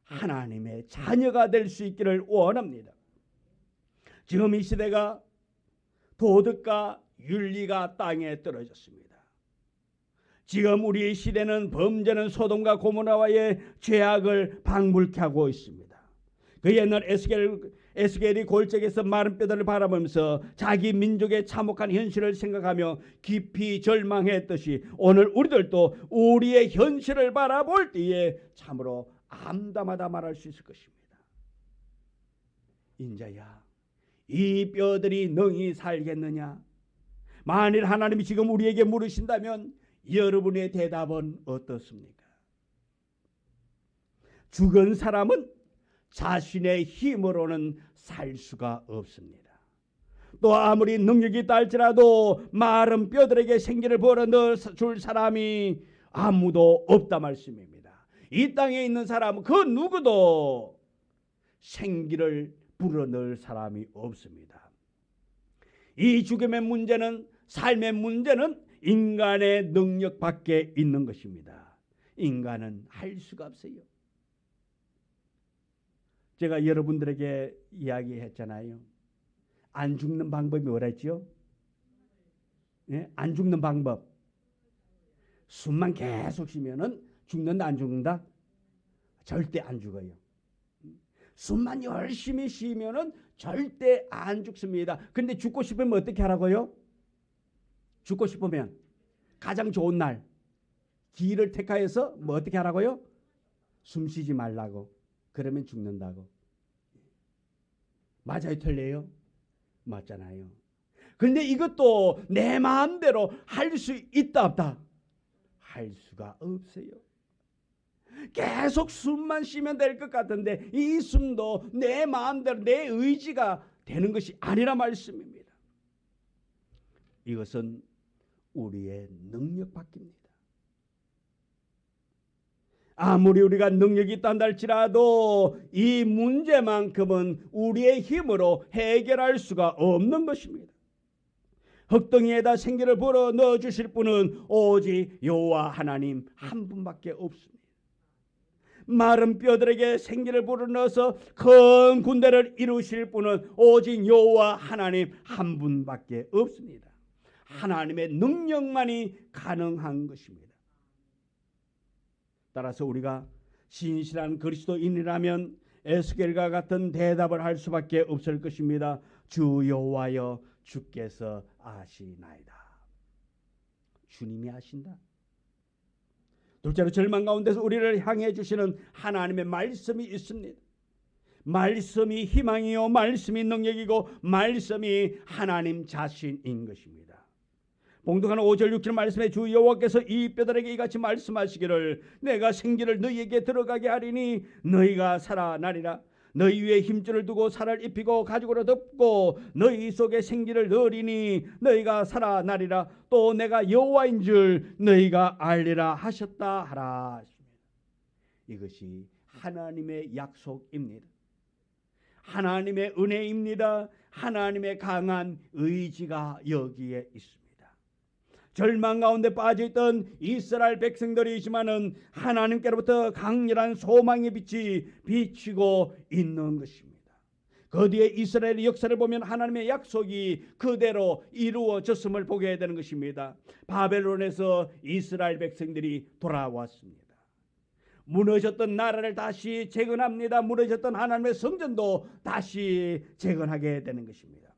하나님의 자녀가 될 수 있기를 원합니다. 지금 이 시대가 도덕과 윤리가 땅에 떨어졌습니다. 지금 우리의 시대는 범죄는 소돔과 고모라와의 죄악을 방불케 하고 있습니다. 그 옛날 에스겔이 골짜기에서 마른 뼈들을 바라보면서 자기 민족의 참혹한 현실을 생각하며 깊이 절망했듯이 오늘 우리들도 우리의 현실을 바라볼 때에 참으로 암담하다 말할 수 있을 것입니다. 인자야, 이 뼈들이 능히 살겠느냐? 만일 하나님이 지금 우리에게 물으신다면 여러분의 대답은 어떻습니까? 죽은 사람은 자신의 힘으로는 살 수가 없습니다. 또 아무리 능력이 있다 할지라도 마른 뼈들에게 생기를 불어넣어줄 사람이 아무도 없다 말씀입니다. 이 땅에 있는 사람은 그 누구도 생기를 불어넣을 사람이 없습니다. 이 죽음의 문제는, 삶의 문제는 인간의 능력 밖에 있는 것입니다. 인간은 할 수가 없어요. 제가 여러분들에게 이야기했잖아요. 안 죽는 방법이 뭐랬죠? 예? 안 죽는 방법. 숨만 계속 쉬면은 죽는다, 안 죽는다? 절대 안 죽어요. 숨만 열심히 쉬면은 절대 안 죽습니다. 근데 죽고 싶으면 어떻게 하라고요? 죽고 싶으면 가장 좋은 날, 길을 택하여서 뭐 어떻게 하라고요? 숨 쉬지 말라고. 그러면 죽는다고. 맞아요, 틀려요? 맞잖아요. 그런데 이것도 내 마음대로 할 수 있다 없다? 할 수가 없어요. 계속 숨만 쉬면 될 것 같은데 이 숨도 내 마음대로 내 의지가 되는 것이 아니라 말씀입니다. 이것은 우리의 능력 밖입니다. 아무리 우리가 능력이 있다 할지라도 이 문제만큼은 우리의 힘으로 해결할 수가 없는 것입니다. 흙덩이에다 생기를 불어 넣어 주실 분은 오직 여호와 하나님 한 분밖에 없습니다. 마른 뼈들에게 생기를 불어넣어서 큰 군대를 이루실 분은 오직 여호와 하나님 한 분밖에 없습니다. 하나님의 능력만이 가능한 것입니다. 따라서 우리가 신실한 그리스도인이라면 에스겔과 같은 대답을 할 수밖에 없을 것입니다. 주 여호와여, 주께서 아시나이다. 주님이 아신다. 둘째로 절망 가운데서 우리를 향해 주시는 하나님의 말씀이 있습니다. 말씀이 희망이요, 말씀이 능력이고 말씀이 하나님 자신인 것입니다. 봉독하는 5절 6절 말씀에 주 여호와께서 이 뼈들에게 이같이 말씀하시기를 내가 생기를 너희에게 들어가게 하리니 너희가 살아나리라. 너희 위에 힘줄을 두고 살을 입히고 가죽으로 덮고 너희 속에 생기를 넣으리니 너희가 살아나리라. 또 내가 여호와인 줄 너희가 알리라 하셨다 하라. 이것이 하나님의 약속입니다. 하나님의 은혜입니다. 하나님의 강한 의지가 여기에 있습니다. 절망 가운데 빠져있던 이스라엘 백성들이지만은 하나님께로부터 강렬한 소망의 빛이 비치고 있는 것입니다. 그 뒤에 이스라엘의 역사를 보면 하나님의 약속이 그대로 이루어졌음을 보게 되는 것입니다. 바벨론에서 이스라엘 백성들이 돌아왔습니다. 무너졌던 나라를 다시 재건합니다. 무너졌던 하나님의 성전도 다시 재건하게 되는 것입니다.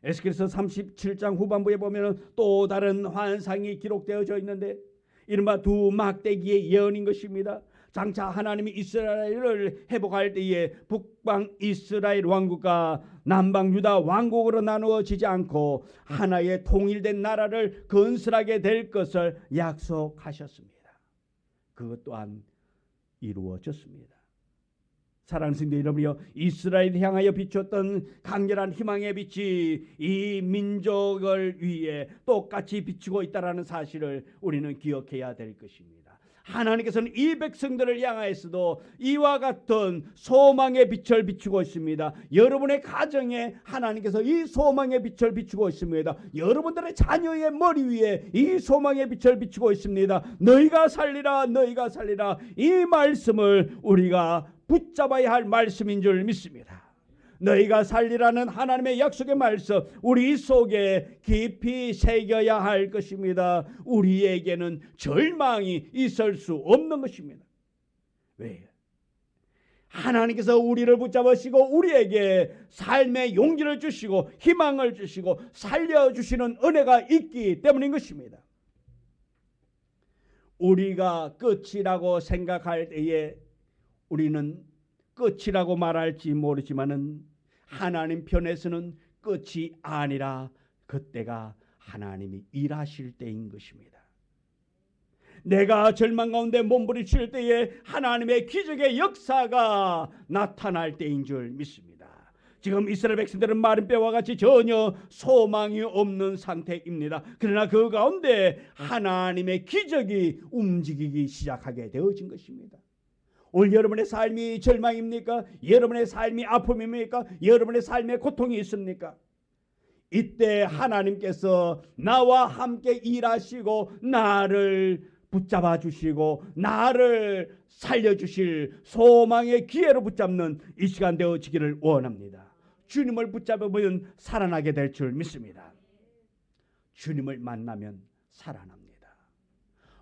에스겔서 37장 후반부에 보면 또 다른 환상이 기록되어져 있는데 이른바 두 막대기의 예언인 것입니다. 장차 하나님이 이스라엘을 회복할 때에 북방 이스라엘 왕국과 남방 유다 왕국으로 나누어지지 않고 하나의 통일된 나라를 건설하게 될 것을 약속하셨습니다. 그것 또한 이루어졌습니다. 사랑하는 성도 여러분이여, 이스라엘을 향하여 비추었던 강렬한 희망의 빛이 이 민족을 위해 똑같이 비추고 있다는 사실을 우리는 기억해야 될 것입니다. 하나님께서는 이 백성들을 향하여서도 이와 같은 소망의 빛을 비추고 있습니다. 여러분의 가정에 하나님께서 이 소망의 빛을 비추고 있습니다. 여러분들의 자녀의 머리 위에 이 소망의 빛을 비추고 있습니다. 너희가 살리라, 너희가 살리라. 이 말씀을 우리가 붙잡아야 할 말씀인 줄 믿습니다. 너희가 살리라는 하나님의 약속의 말씀, 우리 속에 깊이 새겨야 할 것입니다. 우리에게는 절망이 있을 수 없는 것입니다. 왜? 하나님께서 우리를 붙잡으시고 우리에게 삶의 용기를 주시고 희망을 주시고 살려주시는 은혜가 있기 때문인 것입니다. 우리가 끝이라고 생각할 때에 우리는 끝이라고 말할지 모르지만은 하나님 편에서는 끝이 아니라 그때가 하나님이 일하실 때인 것입니다. 내가 절망 가운데 몸부림칠 때에 하나님의 기적의 역사가 나타날 때인 줄 믿습니다. 지금 이스라엘 백성들은 마른 뼈와 같이 전혀 소망이 없는 상태입니다. 그러나 그 가운데 하나님의 기적이 움직이기 시작하게 되어진 것입니다. 오늘 여러분의 삶이 절망입니까? 여러분의 삶이 아픔입니까? 여러분의 삶에 고통이 있습니까? 이때 하나님께서 나와 함께 일하시고 나를 붙잡아 주시고 나를 살려주실 소망의 기회로 붙잡는 이 시간 되어지기를 원합니다. 주님을 붙잡으면 살아나게 될 줄 믿습니다. 주님을 만나면 살아납니다.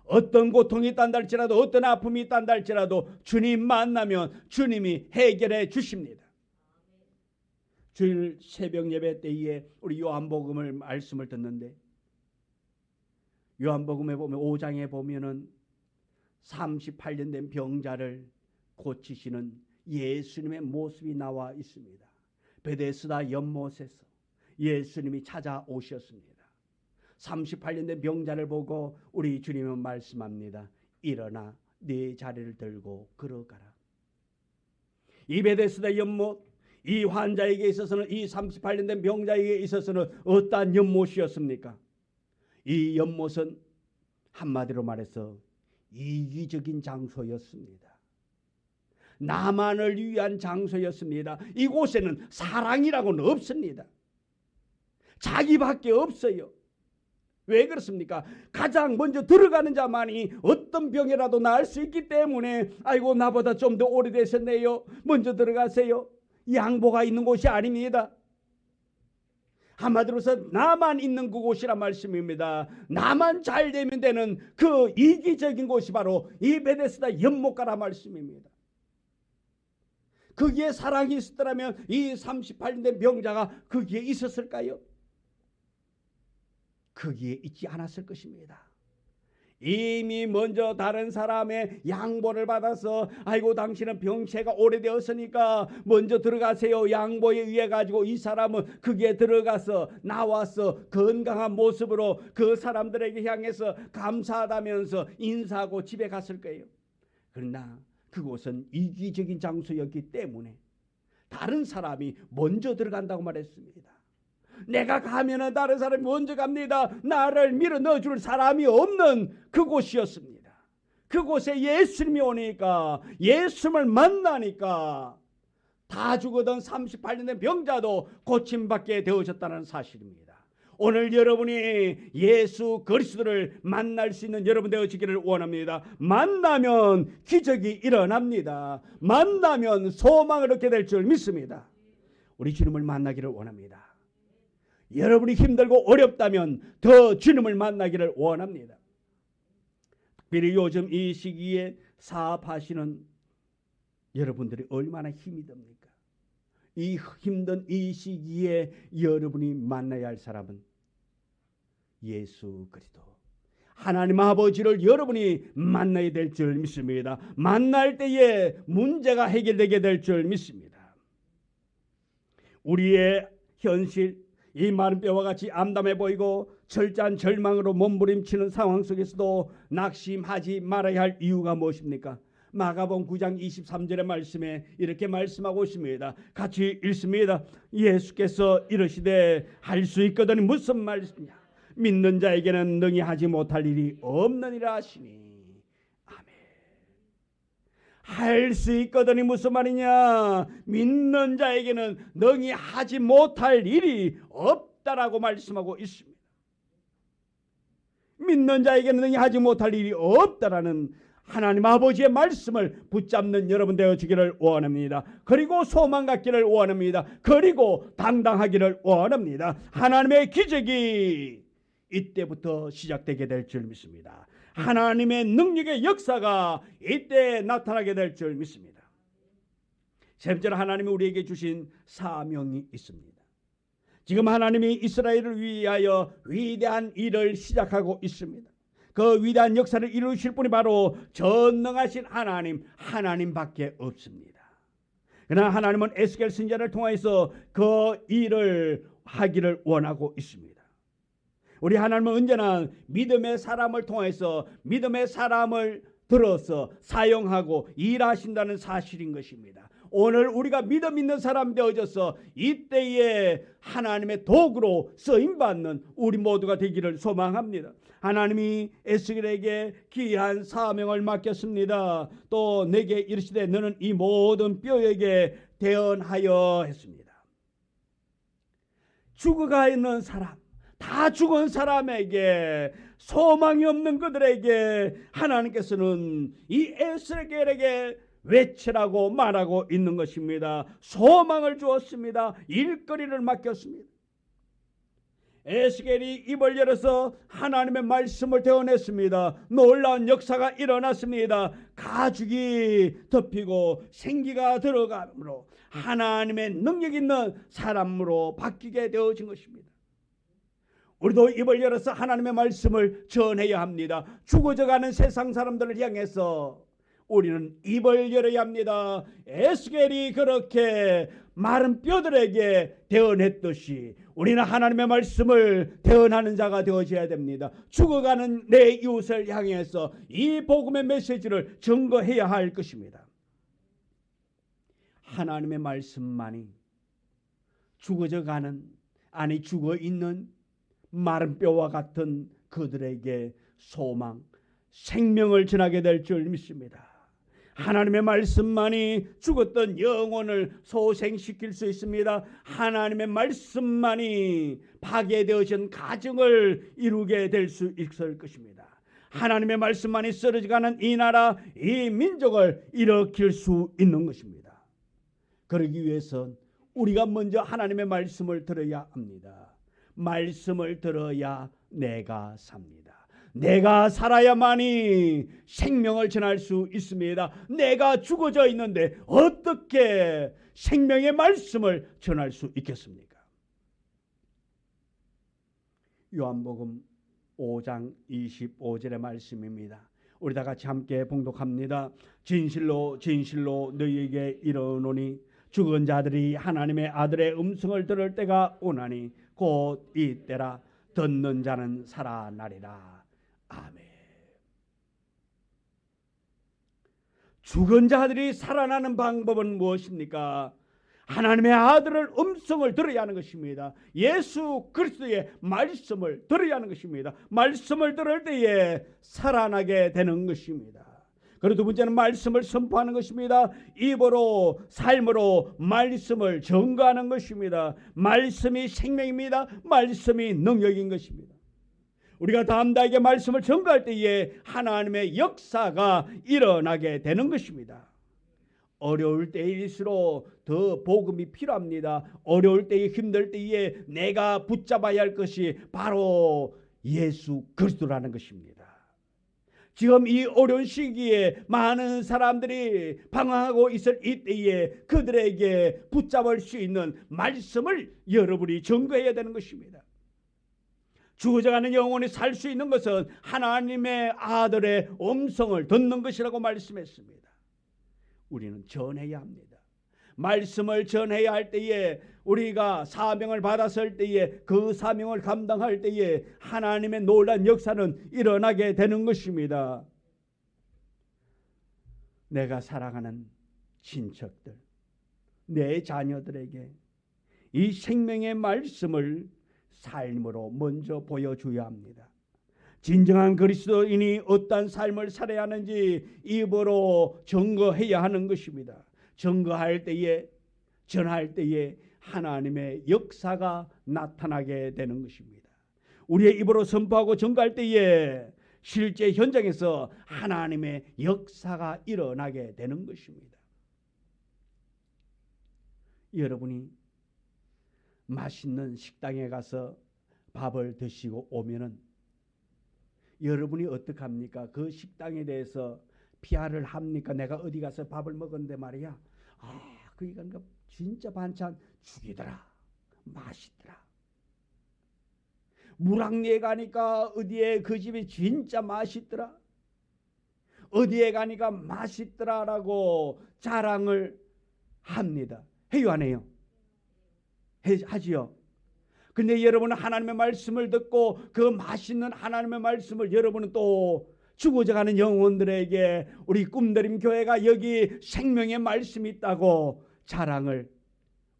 어떤 고통이 있단다 할지라도 어떤 아픔이 있단다 할지라도 주님 만나면 주님이 해결해 주십니다. 주일 새벽 예배 때에 우리 요한복음을 말씀을 듣는데 요한복음에 보면 5장에 보면은 38년 된 병자를 고치시는 예수님의 모습이 나와 있습니다. 베데스다 연못에서 예수님이 찾아오셨습니다. 38년 된 병자를 보고 우리 주님은 말씀합니다. 일어나 네 자리를 들고 걸어가라. 이 베데스다 연못, 이 환자에게 있어서는, 이 38년 된 병자에게 있어서는 어떠한 연못이었습니까? 이 연못은 한마디로 말해서 이기적인 장소였습니다. 나만을 위한 장소였습니다. 이곳에는 사랑이라고는 없습니다. 자기밖에 없어요. 왜 그렇습니까? 가장 먼저 들어가는 자만이 어떤 병이라도 나을 수 있기 때문에 아이고 나보다 좀 더 오래되셨네요. 먼저 들어가세요. 양보가 있는 곳이 아닙니다. 한마디로서 나만 있는 그곳이란 말씀입니다. 나만 잘 되면 되는 그 이기적인 곳이 바로 이 베데스다 연못가라 말씀입니다. 거기에 사랑이 있었더라면 이 38년 된 병자가 거기에 있었을까요? 거기에 있지 않았을 것입니다. 이미 먼저 다른 사람의 양보를 받아서 아이고 당신은 병세가 오래되었으니까 먼저 들어가세요. 양보에 의해 가지고 이 사람은 거기에 들어가서 나와서 건강한 모습으로 그 사람들에게 향해서 감사하다면서 인사하고 집에 갔을 거예요. 그러나 그곳은 이기적인 장소였기 때문에 다른 사람이 먼저 들어간다고 말했습니다. 내가 가면은 다른 사람이 먼저 갑니다. 나를 밀어 넣어줄 사람이 없는 그곳이었습니다. 그곳에 예수님이 오니까, 예수님을 만나니까 다 죽었던 38년 된 병자도 고침받게 되어졌다는 사실입니다. 오늘 여러분이 예수 그리스도를 만날 수 있는 여러분 되어지기를 원합니다. 만나면 기적이 일어납니다. 만나면 소망을 얻게 될 줄 믿습니다. 우리 주님을 만나기를 원합니다. 여러분이 힘들고 어렵다면 더 주님을 만나기를 원합니다. 특별히 요즘 이 시기에 사업하시는 여러분들이 얼마나 힘이 듭니까? 이 힘든 이 시기에 여러분이 만나야 할 사람은 예수 그리스도, 하나님 아버지를 여러분이 만나야 될 줄 믿습니다. 만날 때에 문제가 해결되게 될 줄 믿습니다. 우리의 현실, 이 마른 뼈와 같이 암담해 보이고 철저한 절망으로 몸부림치는 상황 속에서도 낙심하지 말아야 할 이유가 무엇입니까? 마가복음 9장 23절의 말씀에 이렇게 말씀하고 있습니다. 같이 읽습니다. 예수께서 이르시되 할 수 있거든 무슨 말씀이냐? 믿는 자에게는 능히 하지 못할 일이 없느니라 하시니. 아멘. 할 수 있거든이 무슨 말이냐? 믿는 자에게는 능히 하지 못할 일이 없다라고 말씀하고 있습니다. 믿는 자에게는 능히 하지 못할 일이 없다라는 하나님 아버지의 말씀을 붙잡는 여러분 되어지기를 원합니다. 그리고 소망 갖기를 원합니다. 그리고 당당하기를 원합니다. 하나님의 기적이 이때부터 시작되게 될 줄 믿습니다. 하나님의 능력의 역사가 이때 나타나게 될 줄 믿습니다. 세 번째로 하나님이 우리에게 주신 사명이 있습니다. 지금 하나님이 이스라엘을 위하여 위대한 일을 시작하고 있습니다. 그 위대한 역사를 이루실 분이 바로 전능하신 하나님밖에 없습니다. 그러나 하나님은 에스겔 선지자를 통해서 그 일을 하기를 원하고 있습니다. 우리 하나님은 언제나 믿음의 사람을 통해서 믿음의 사람을 들어서 사용하고 일하신다는 사실인 것입니다. 오늘 우리가 믿음 있는 사람 되어져서 이때에 하나님의 도구로 쓰임받는 우리 모두가 되기를 소망합니다. 하나님이 에스겔에게 귀한 사명을 맡겼습니다. 또 내게 이르시되 너는 이 모든 뼈에게 대언하여 했습니다. 죽어가 있는 사람, 다 죽은 사람에게, 소망이 없는 그들에게 하나님께서는 이 에스겔에게 외치라고 말하고 있는 것입니다. 소망을 주었습니다. 일거리를 맡겼습니다. 에스겔이 입을 열어서 하나님의 말씀을 대언했습니다. 놀라운 역사가 일어났습니다. 가죽이 덮이고 생기가 들어가므로 하나님의 능력 있는 사람으로 바뀌게 되어진 것입니다. 우리도 입을 열어서 하나님의 말씀을 전해야 합니다. 죽어져가는 세상 사람들을 향해서 우리는 입을 열어야 합니다. 에스겔이 그렇게 마른 뼈들에게 대언했듯이 우리는 하나님의 말씀을 대언하는 자가 되어져야 됩니다. 죽어가는 내 이웃을 향해서 이 복음의 메시지를 증거해야 할 것입니다. 하나님의 말씀만이 죽어져가는, 아니 죽어있는 마른 뼈와 같은 그들에게 소망, 생명을 전하게 될 줄 믿습니다. 하나님의 말씀만이 죽었던 영혼을 소생시킬 수 있습니다. 하나님의 말씀만이 파괴되어진 가정을 이루게 될 수 있을 것입니다. 하나님의 말씀만이 쓰러져가는 이 나라, 이 민족을 일으킬 수 있는 것입니다. 그러기 위해선 우리가 먼저 하나님의 말씀을 들어야 합니다. 말씀을 들어야 내가 삽니다. 내가 살아야만이 생명을 전할 수 있습니다. 내가 죽어져 있는데 어떻게 생명의 말씀을 전할 수 있겠습니까? 요한복음 5장 25절의 말씀입니다. 우리 다 같이 함께 봉독합니다. 진실로 진실로 너희에게 이르노니 죽은 자들이 하나님의 아들의 음성을 들을 때가 오나니 곧 이때라. 듣는 자는 살아나리라. 아멘. 죽은 자들이 살아나는 방법은 무엇입니까? 하나님의 아들의 음성을 들어야 하는 것입니다. 예수 그리스도의 말씀을 들어야 하는 것입니다. 말씀을 들을 때에 살아나게 되는 것입니다. 그리고 두 번째는 말씀을 선포하는 것입니다. 입으로 삶으로 말씀을 전가하는 것입니다. 말씀이 생명입니다. 말씀이 능력인 것입니다. 우리가 담대하게 말씀을 전가할 때에 하나님의 역사가 일어나게 되는 것입니다. 어려울 때일수록 더 복음이 필요합니다. 어려울 때에 힘들 때에 내가 붙잡아야 할 것이 바로 예수 그리스도라는 것입니다. 지금 이 어려운 시기에 많은 사람들이 방황하고 있을 이때에 그들에게 붙잡을 수 있는 말씀을 여러분이 전거해야 되는 것입니다. 죽어져가는 영혼이 살 수 있는 것은 하나님의 아들의 음성을 듣는 것이라고 말씀했습니다. 우리는 전해야 합니다. 말씀을 전해야 할 때에 우리가 사명을 받았을 때에 그 사명을 감당할 때에 하나님의 놀라운 역사는 일어나게 되는 것입니다. 내가 사랑하는 친척들, 내 자녀들에게 이 생명의 말씀을 삶으로 먼저 보여줘야 합니다. 진정한 그리스도인이 어떤 삶을 살아야 하는지 입으로 증거해야 하는 것입니다. 증거할 때에, 전할 때에 하나님의 역사가 나타나게 되는 것입니다. 우리의 입으로 선포하고 증거할 때에 실제 현장에서 하나님의 역사가 일어나게 되는 것입니다. 여러분이 맛있는 식당에 가서 밥을 드시고 오면은 여러분이 어떻게 합니까? 그 식당에 대해서 피하를 합니까? 내가 어디 가서 밥을 먹었는데 말이야, 그러니까 진짜 반찬 죽이더라, 맛있더라. 무랑리에 가니까 어디에 그 집이 진짜 맛있더라, 어디에 가니까 맛있더라라고 자랑을 합니다. 해요 안 해요? 하지요. 근데 여러분은 하나님의 말씀을 듣고 그 맛있는 하나님의 말씀을 여러분은 또 죽어져가는 영혼들에게 우리 꿈드림 교회가 여기 생명의 말씀이 있다고 자랑을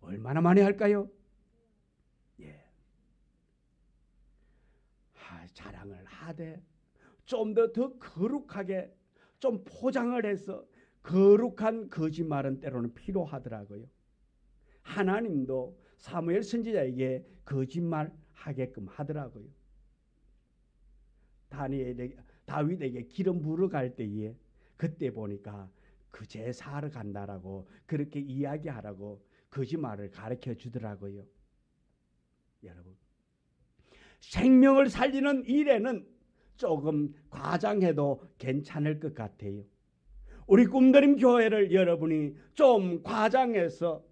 얼마나 많이 할까요? 예. 자랑을 하되 좀 더 거룩하게 좀 포장을 해서 거룩한 거짓말은 때로는 필요하더라고요. 하나님도 사무엘 선지자에게 거짓말 하게끔 하더라고요. 다윗에게 기름 부으러 갈 때에 그때 보니까 그 제사하러 간다라고 그렇게 이야기하라고 거짓말을 가르쳐 주더라고요. 여러분, 생명을 살리는 일에는 조금 과장해도 괜찮을 것 같아요. 우리 꿈드림 교회를 여러분이 좀 과장해서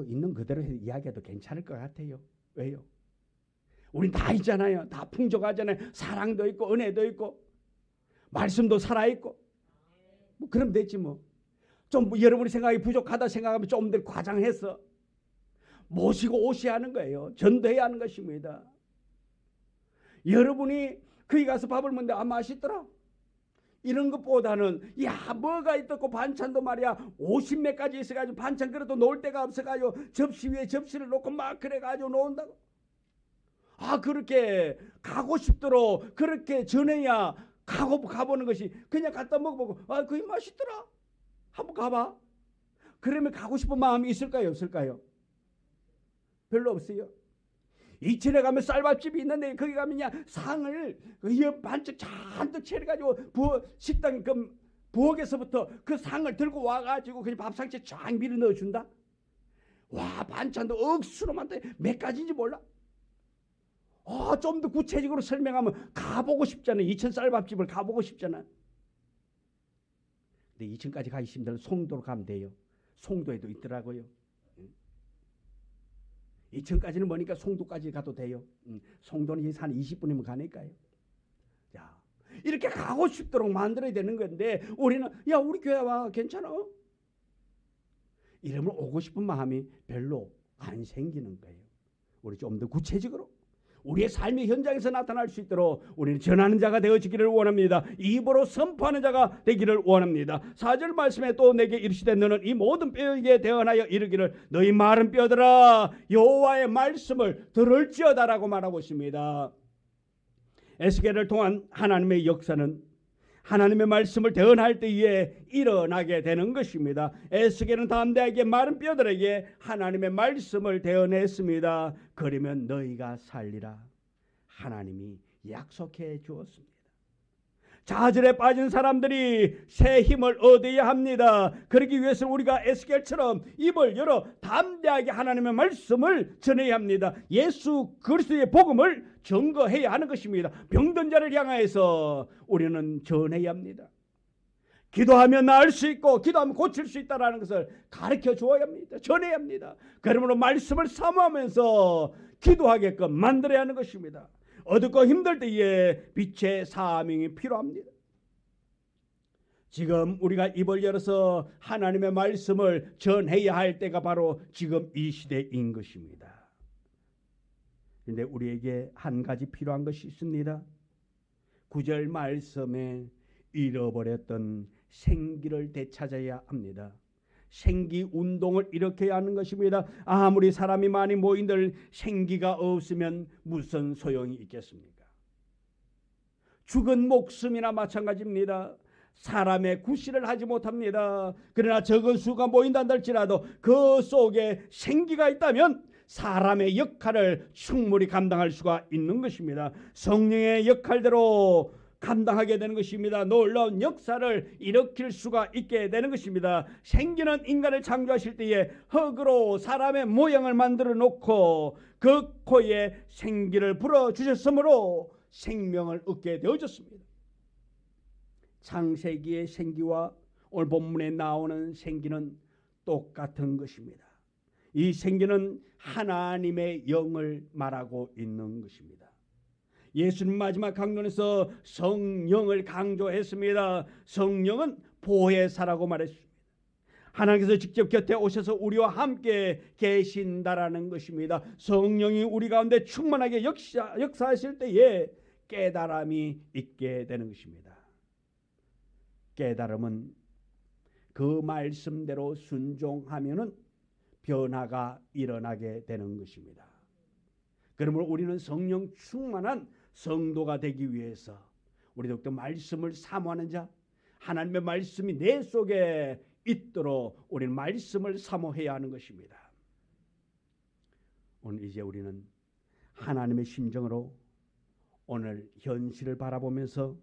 있는 그대로 이야기해도 괜찮을 것 같아요. 왜요? 우린 다 있잖아요. 다 풍족하잖아요. 사랑도 있고 은혜도 있고 말씀도 살아있고 그럼 됐지 뭐. 좀 여러분이 생각이 부족하다 생각하면 좀 더 과장해서 모시고 오셔야 하는 거예요. 전도해야 하는 것입니다. 여러분이 거기 가서 밥을 먹는데 맛있더라, 이런 것보다는 뭐가 있었고 반찬도 말이야 50몇 가지 있어가지고 반찬 그릇도 놓을 데가 없어가지고 접시 위에 접시를 놓고 막 그래가지고 놓는다고. 그렇게 가고 싶도록 그렇게 전해야 가보는 것이, 그냥 갖다 먹어보고 그게 맛있더라 한번 가봐. 그러면 가고 싶은 마음이 있을까요 없을까요? 별로 없어요. 이천에 가면 쌀밥집이 있는데 거기 가면 상을 반찬 잔뜩 차려가지고 식당 부엌에서부터 그 상을 들고 와가지고 그냥 밥상처에 쫙 밀어 넣어준다. 와, 반찬도 억수로 많다. 몇 가지인지 몰라. 좀 더 구체적으로 설명하면 가보고 싶잖아요. 이천 쌀밥집을 가보고 싶잖아. 근데 이천까지 가기 힘들면 송도로 가면 돼요. 송도에도 있더라고요. 이천까지는 머니까 송도까지 가도 돼요. 송도는 여기서 한 20분이면 가니까요. 자, 이렇게 가고 싶도록 만들어야 되는 건데 우리는 우리 교회 와 괜찮아? 이러면 오고 싶은 마음이 별로 안 생기는 거예요. 우리 좀 더 구체적으로 우리의 삶의 현장에서 나타날 수 있도록 우리는 전하는 자가 되어지기를 원합니다. 입으로 선포하는 자가 되기를 원합니다. 4절 말씀에 또 내게 이르시되 너는 이 모든 뼈에게 대언하여 이르기를 너희 마른 뼈들아 여호와의 말씀을 들을지어다라고 말하고 있습니다. 에스겔을 통한 하나님의 역사는 하나님의 말씀을 대언할 때에 일어나게 되는 것입니다. 에스겔은 담대하게 마른 뼈들에게 하나님의 말씀을 대언했습니다. 그러면 너희가 살리라. 하나님이 약속해 주었습니다. 좌절에 빠진 사람들이 새 힘을 얻어야 합니다. 그러기 위해서 우리가 에스겔처럼 입을 열어 담대하게 하나님의 말씀을 전해야 합니다. 예수 그리스도의 복음을 증거해야 하는 것입니다. 병든 자를 향하여서 우리는 전해야 합니다. 기도하면 나을 수 있고 기도하면 고칠 수 있다는 것을 가르쳐 주어야 합니다. 전해야 합니다. 그러므로 말씀을 사모하면서 기도하게끔 만들어야 하는 것입니다. 어둡고 힘들 때에 빛의 사명이 필요합니다. 지금 우리가 입을 열어서 하나님의 말씀을 전해야 할 때가 바로 지금 이 시대인 것입니다. 그런데 우리에게 한 가지 필요한 것이 있습니다. 9절 말씀에 잃어버렸던 생기를 되찾아야 합니다. 생기 운동을 일으켜야 하는 것입니다. 아무리 사람이 많이 모인들 생기가 없으면 무슨 소용이 있겠습니까? 죽은 목숨이나 마찬가지입니다. 사람의 구실을 하지 못합니다. 그러나 적은 수가 모인다 할지라도 그 속에 생기가 있다면 사람의 역할을 충분히 감당할 수가 있는 것입니다. 성령의 역할대로 감당하게 되는 것입니다. 놀라운 역사를 일으킬 수가 있게 되는 것입니다. 생기는 인간을 창조하실 때에 흙으로 사람의 모양을 만들어 놓고 그 코에 생기를 불어주셨으므로 생명을 얻게 되어졌습니다. 창세기의 생기와 오늘 본문에 나오는 생기는 똑같은 것입니다. 이 생기는 하나님의 영을 말하고 있는 것입니다. 예수님 마지막 강론에서 성령을 강조했습니다. 성령은 보혜사라고 말했습니다. 하나님께서 직접 곁에 오셔서 우리와 함께 계신다라는 것입니다. 성령이 우리 가운데 충만하게 역사하실 때에 깨달음이 있게 되는 것입니다. 깨달음은 그 말씀대로 순종하면은 변화가 일어나게 되는 것입니다. 그러므로 우리는 성령 충만한 성도가 되기 위해서 우리 더욱더 말씀을 사모하는 자, 하나님의 말씀이 내 속에 있도록 우리는 말씀을 사모해야 하는 것입니다. 오늘 이제 우리는 하나님의 심정으로 오늘 현실을 바라보면서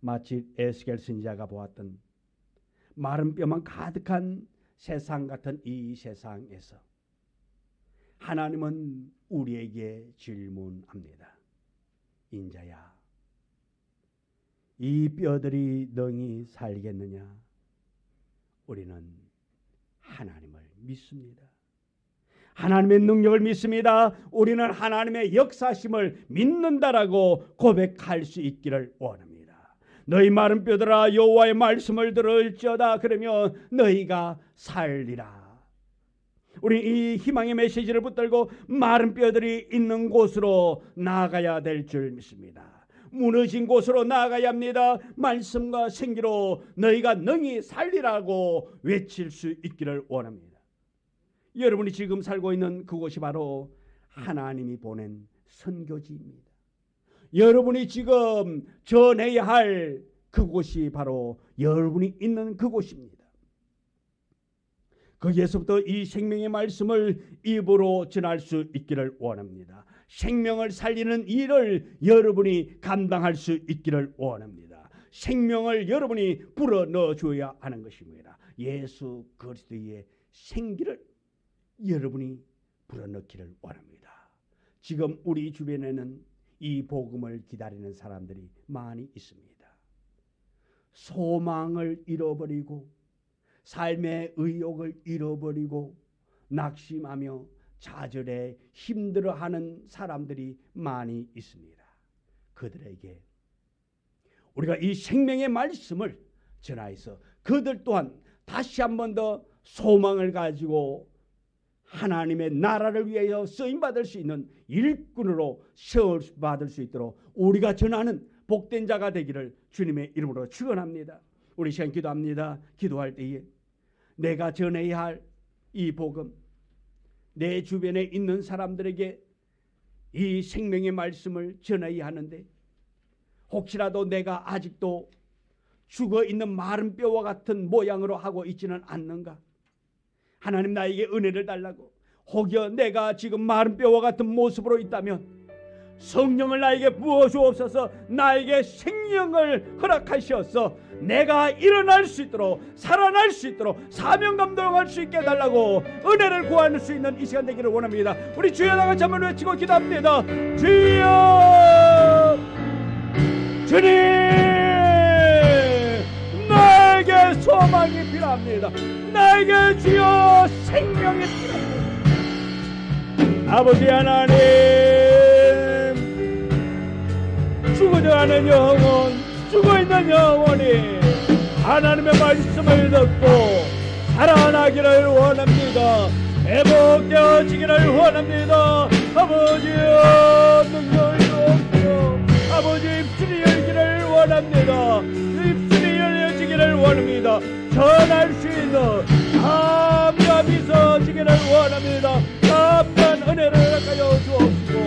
마치 에스겔 선지자가 보았던 마른 뼈만 가득한 세상 같은 이 세상에서 하나님은 우리에게 질문합니다. 인자야, 이 뼈들이 능히 살겠느냐? 우리는 하나님을 믿습니다. 하나님의 능력을 믿습니다. 우리는 하나님의 역사심을 믿는다라고 고백할 수 있기를 원합니다. 너희 마른 뼈들아 여호와의 말씀을 들을지어다. 그러면 너희가 살리라. 우리 이 희망의 메시지를 붙들고 마른 뼈들이 있는 곳으로 나아가야 될 줄 믿습니다. 무너진 곳으로 나아가야 합니다. 말씀과 생기로 너희가 능히 살리라고 외칠 수 있기를 원합니다. 여러분이 지금 살고 있는 그곳이 바로 하나님이 보낸 선교지입니다. 여러분이 지금 전해야 할 그곳이 바로 여러분이 있는 그곳입니다. 거기에서부터 이 생명의 말씀을 입으로 전할 수 있기를 원합니다. 생명을 살리는 일을 여러분이 감당할 수 있기를 원합니다. 생명을 여러분이 불어넣어 줘야 하는 것입니다. 예수 그리스도의 생기를 여러분이 불어넣기를 원합니다. 지금 우리 주변에는 이 복음을 기다리는 사람들이 많이 있습니다. 소망을 잃어버리고 삶의 의욕을 잃어버리고 낙심하며 좌절에 힘들어하는 사람들이 많이 있습니다. 그들에게 우리가 이 생명의 말씀을 전하여서 그들 또한 다시 한 번 더 소망을 가지고 하나님의 나라를 위하여 쓰임받을 수 있는 일꾼으로 세워받을 수 있도록 우리가 전하는 복된 자가 되기를 주님의 이름으로 축원합니다. 우리 시간 기도합니다. 기도할 때에 내가 전해야 할 이 복음, 내 주변에 있는 사람들에게 이 생명의 말씀을 전해야 하는데 혹시라도 내가 아직도 죽어 있는 마른 뼈와 같은 모양으로 하고 있지는 않는가? 하나님 나에게 은혜를 달라고. 혹여 내가 지금 마른 뼈와 같은 모습으로 있다면 성령을 나에게 부어 주옵소서. 나에게 생명을 허락하시어서 내가 일어날 수 있도록, 살아날 수 있도록, 사명 감당할 수 있게 해달라고 은혜를 구할 수 있는 이 시간 되기를 원합니다. 우리 주여 다 같이 한번 외치고 기도합니다. 주여, 주님, 나에게 소망이 필요합니다. 나에게 주여 생명이 필요합니다. 아버지 하나님, 죽어져가는 영혼, 죽어있는 영혼이 하나님의 말씀을 듣고 살아나기를 원합니다. 회복되어지기를 원합니다. 아버지여, 능력을 주옵시오. 아버지, 입술이 열기를 원합니다. 입술이 열려지기를 원합니다. 전할 수 있는 담담히 서지기를 원합니다. 담담한 은혜를 허락하여 주옵시고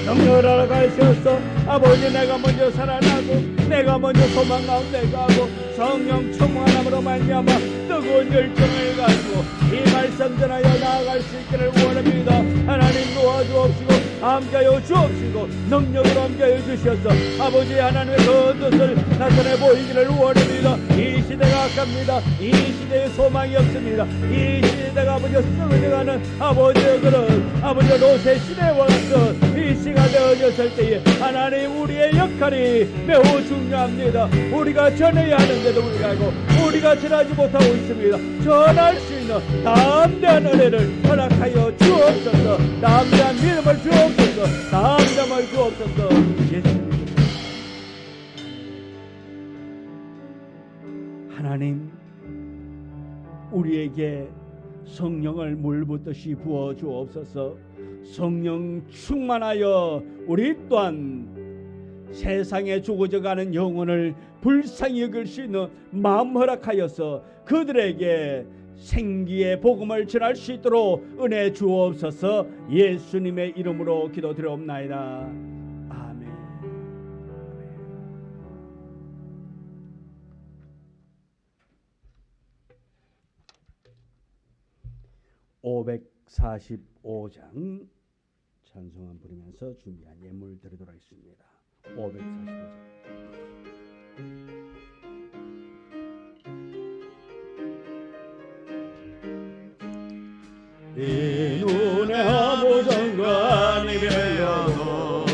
능력을 허락하셔서 아버지, 내가 먼저 살아나고 내가 먼저 소망 가운데 가고 성령 충만함으로 말미암아 뜨거운 열정을 가지고 이 말씀 전하여 나아갈 수 있기를 원합니다. 하나님 도와주옵시고 함께하여 주옵시고 능력으로 함께하여 주셔서 아버지 하나님의 그 뜻을 나타내 보이기를 원합니다. 이 시대가 악합니다. 이 시대에 소망이 없습니다. 이 시대가 아버지 썩어져가는 아버지의 그런 아버지 로세 시대와 같은 이 시가 되어졌을 때에 하나님 우리의 역할이 매우 중요합니다. 우리가 전해야 하는데도 불구하고 우리가 전하지 못하고 있습니다. 전할 수 있는 담대한 은혜를 허락하여 주옵소서. 담대한 믿음을 주옵소서. 담대함을 주옵소서. 예수님, 하나님 우리에게 성령을 물붓듯이 부어 주옵소서. 성령 충만하여 우리 또한 세상에 죽어져가는 영혼을 불쌍히 여길 수 있는 마음 허락하여서 그들에게 생기의 복음을 전할 수 있도록 은혜 주옵소서. 예수님의 이름으로 기도드리옵나이다. 아멘. 545장 찬송한 부르면서 준비한 예물 드리도록 하겠습니다. 545장. 이 눈에 아무 정관이 열려도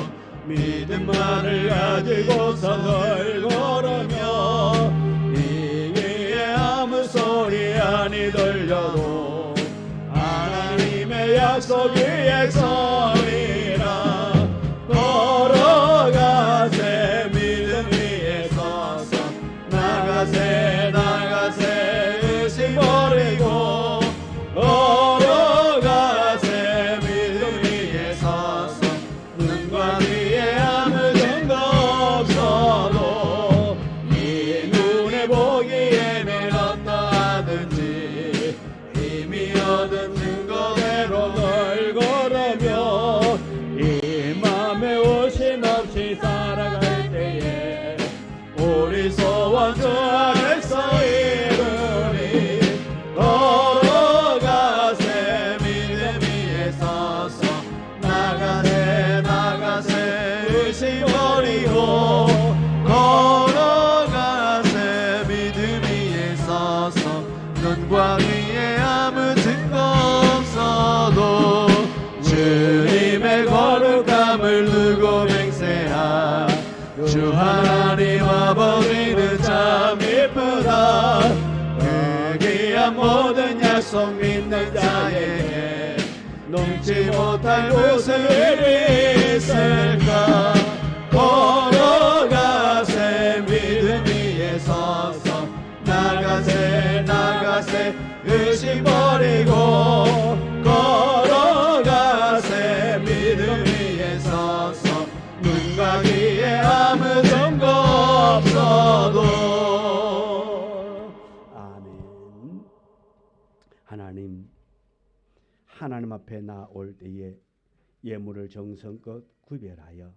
믿음만을 가지고서 널 걸으며 이 귀에 아무 소리 아니 들려도 하나님의 약속 위에 서리라. 걸어가세 믿음 위에 서서 나가세 나가세 의심 버리고 걸어가세 믿음 위에 서서 눈과 귀에 아무 증거 없어도 이 눈에 보기에는 어떠하든지 이미 얻은 증거대로 널 걸으며 이 맘에 오심 없이 살아갈 때에 우리 소원 주 안에서 이루리. 걸어가세 믿음 위에 서서 나가세 나가세 의심 버리고 걸어가세 믿음 위에 서서 눈과 귀에 아무 증거 없어도 주님의 거룩함을 두고 맹세하. 주 하나님 아버지는 참 이쁘다. 그 귀한 모든 약속 믿는 자에게 넘지 못할 무슨 일이 있을까. 걸어가세 믿음 위에 서서 나가세 나가세 의심 버리고 걸어가세 믿음 위에 서서 눈과 귀에 아무 증거 없어도. 아멘. 하나님 앞에 나올 때에 예물을 정성껏 구별하여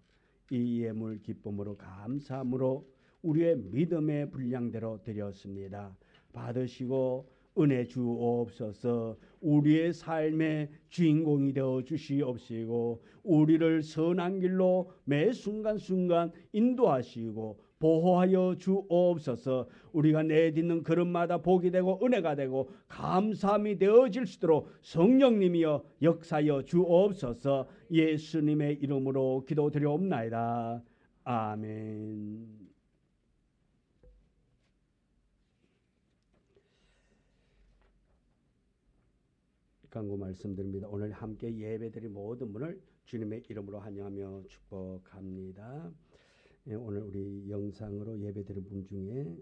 이 예물 기쁨으로 감사함으로 우리의 믿음의 분량대로 드렸습니다. 받으시고 은혜 주옵소서. 우리의 삶의 주인공이 되어 주시옵시고 우리를 선한 길로 매 순간순간 인도하시고 보호하여 주옵소서. 우리가 내딛는 걸음마다 복이 되고 은혜가 되고 감사함이 되어질 수 있도록 성령님이여 역사하여 주옵소서. 예수님의 이름으로 기도드리옵나이다. 아멘. 간구 말씀드립니다. 오늘 함께 예배드린 모든 분을 주님의 이름으로 환영하며 축복합니다. 오늘 우리 영상으로 예배드린 분 중에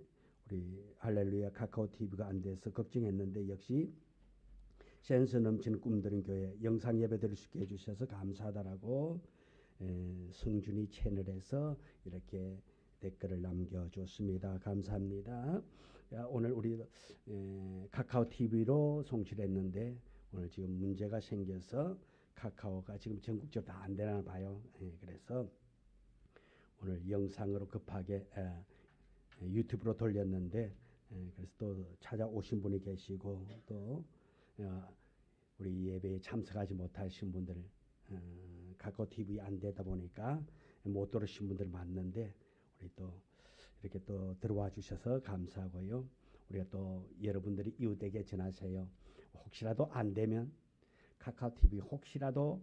우리 할렐루야 카카오 TV가 안 돼서 걱정했는데 역시 센스 넘치는 꿈드린 교회 영상 예배드릴 수 있게 해주셔서 감사하다라고 성준이 채널에서 이렇게 댓글을 남겨줬습니다. 감사합니다. 오늘 우리 카카오 TV로 송출했는데 오늘 지금 문제가 생겨서 카카오가 지금 전국적으로 다 안 되나 봐요. 그래서 오늘 영상으로 급하게 유튜브로 돌렸는데 그래서 또 찾아오신 분이 계시고 또 우리 예배에 참석하지 못하신 분들 카카오 TV 안 되다 보니까 못 들으신 분들 많는데 우리 또 이렇게 또 들어와 주셔서 감사하고요. 우리가 또 여러분들이 이웃에게 전하세요. 혹시라도 안 되면 카카오 TV 혹시라도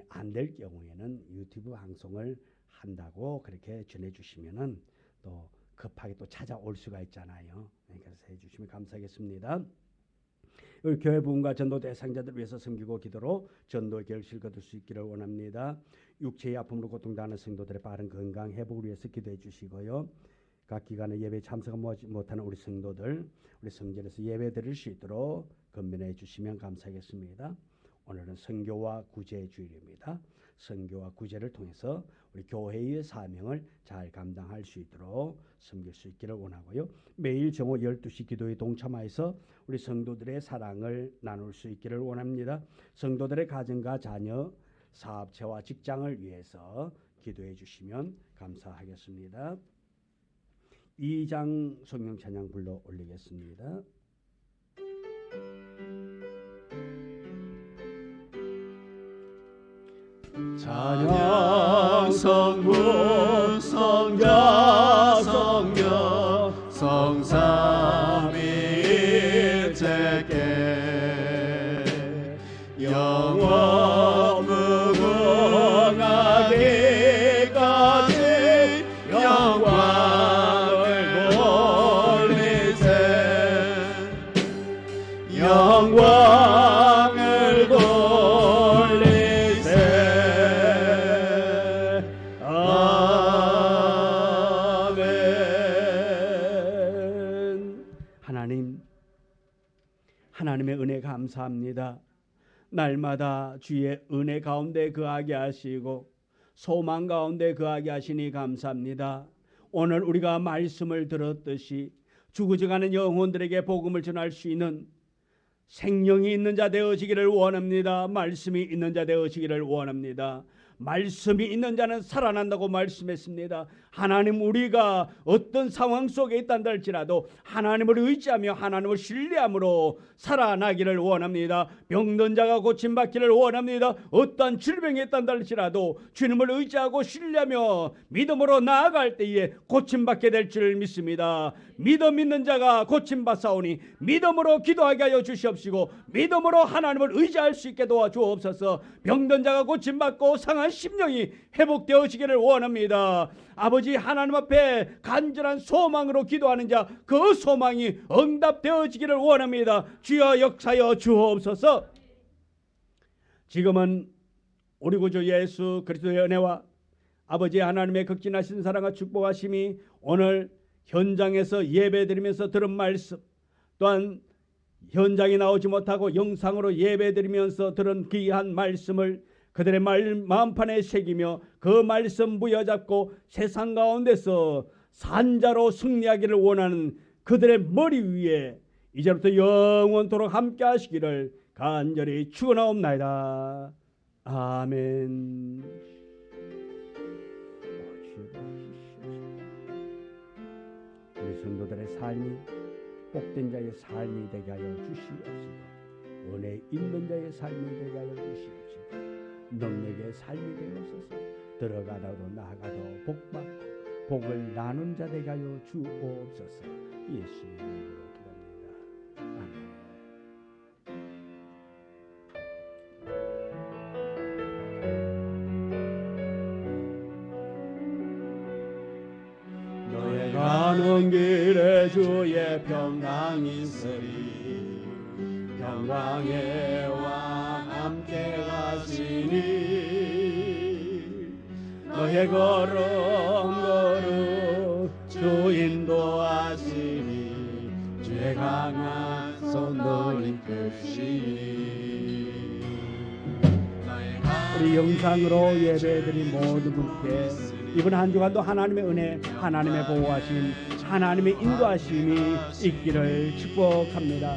안 될 경우에는 유튜브 방송을 한다고 그렇게 전해주시면은 또 급하게 또 찾아올 수가 있잖아요. 그래서 해주시면 감사하겠습니다. 우리 교회 부흥과 전도 대상자들 위해서 섬기고 기도로 전도의 결실을 거둘 수 있기를 원합니다. 육체의 아픔으로 고통당하는 성도들의 빠른 건강 회복을 위해서 기도해 주시고요. 각 기간에 예배에 참석하지 못하는 우리 성도들 우리 성전에서 예배 드릴 수 있도록 건면해 주시면 감사하겠습니다. 오늘은 선교와 구제의 주일입니다. 선교와 구제를 통해서 우리 교회의 사명을 잘 감당할 수 있도록 섬길 수 있기를 원하고요. 매일 정오 12시 기도에 동참하여서 우리 성도들의 사랑을 나눌 수 있기를 원합니다. 성도들의 가정과 자녀, 사업체와 직장을 위해서 기도해 주시면 감사하겠습니다. 2장 성령 찬양 불러 올리겠습니다. 찬양 성부 성자 성녀 성삼위일체께 영원 무궁하기까지 영광을 돌리세 영광을 돌리세 하나님의 은혜 감사합니다. 날마다 주의 은혜 가운데 거하게 하시고 소망 가운데 거하게 하시니 감사합니다. 오늘 우리가 말씀을 들었듯이 죽어져가는 영혼들에게 복음을 전할 수 있는 생명이 있는 자 되어지기를 원합니다. 말씀이 있는 자 되어지기를 원합니다. 말씀이 있는 자는 살아난다고 말씀했습니다. 하나님 우리가 어떤 상황 속에 있단다 할지라도 하나님을 의지하며 하나님을 신뢰함으로 살아나기를 원합니다. 병든 자가 고침받기를 원합니다. 어떤 질병이 있단다 할지라도 주님을 의지하고 신뢰하며 믿음으로 나아갈 때에 고침받게 될 줄 믿습니다. 믿음 있는 자가 고침받사오니 믿음으로 기도하게 하여 주시옵시고 믿음으로 하나님을 의지할 수 있게 도와주옵소서. 병든 자가 고침받고 상한 심령이 회복되어지기를 원합니다. 아버지 하나님 앞에 간절한 소망으로 기도하는 자 그 소망이 응답되어지기를 원합니다. 주여 역사여 주옵소서. 지금은 우리 구주 예수 그리스도의 은혜와 아버지 하나님의 극진하신 사랑과 축복하심이 오늘 현장에서 예배드리면서 들은 말씀 또한 현장에 나오지 못하고 영상으로 예배드리면서 들은 귀한 말씀을 그들의 마음판에 새기며 그 말씀 부여잡고 세상 가운데서 산자로 승리하기를 원하는 그들의 머리 위에 이제부터 영원토록 함께 하시기를 간절히 축원하옵나이다. 아멘. 우리 성도들의 삶이 복된 자의 삶이 되게 하여 주시옵시고 은혜 있는 자의 삶이 되게 하여 주시옵시고 능력의 삶이 되옵소서. 들어가다도 나가도 복받고 복을 나눈 자 되게 하여 주옵소서. 예수님 이름으로 기도합니다. 아멘. 너의 가는 길에 주의 평강이 있으리 평강의 왕 함께 가시니 너의 걸음 주 인도하시니 주의 강한 손 너를 이끄시니 우리 영상으로 예배드린 모든 분께 이번 한 주간도 하나님의 은혜, 하나님의 보호하심, 하나님의 인도하심이 있기를 축복합니다.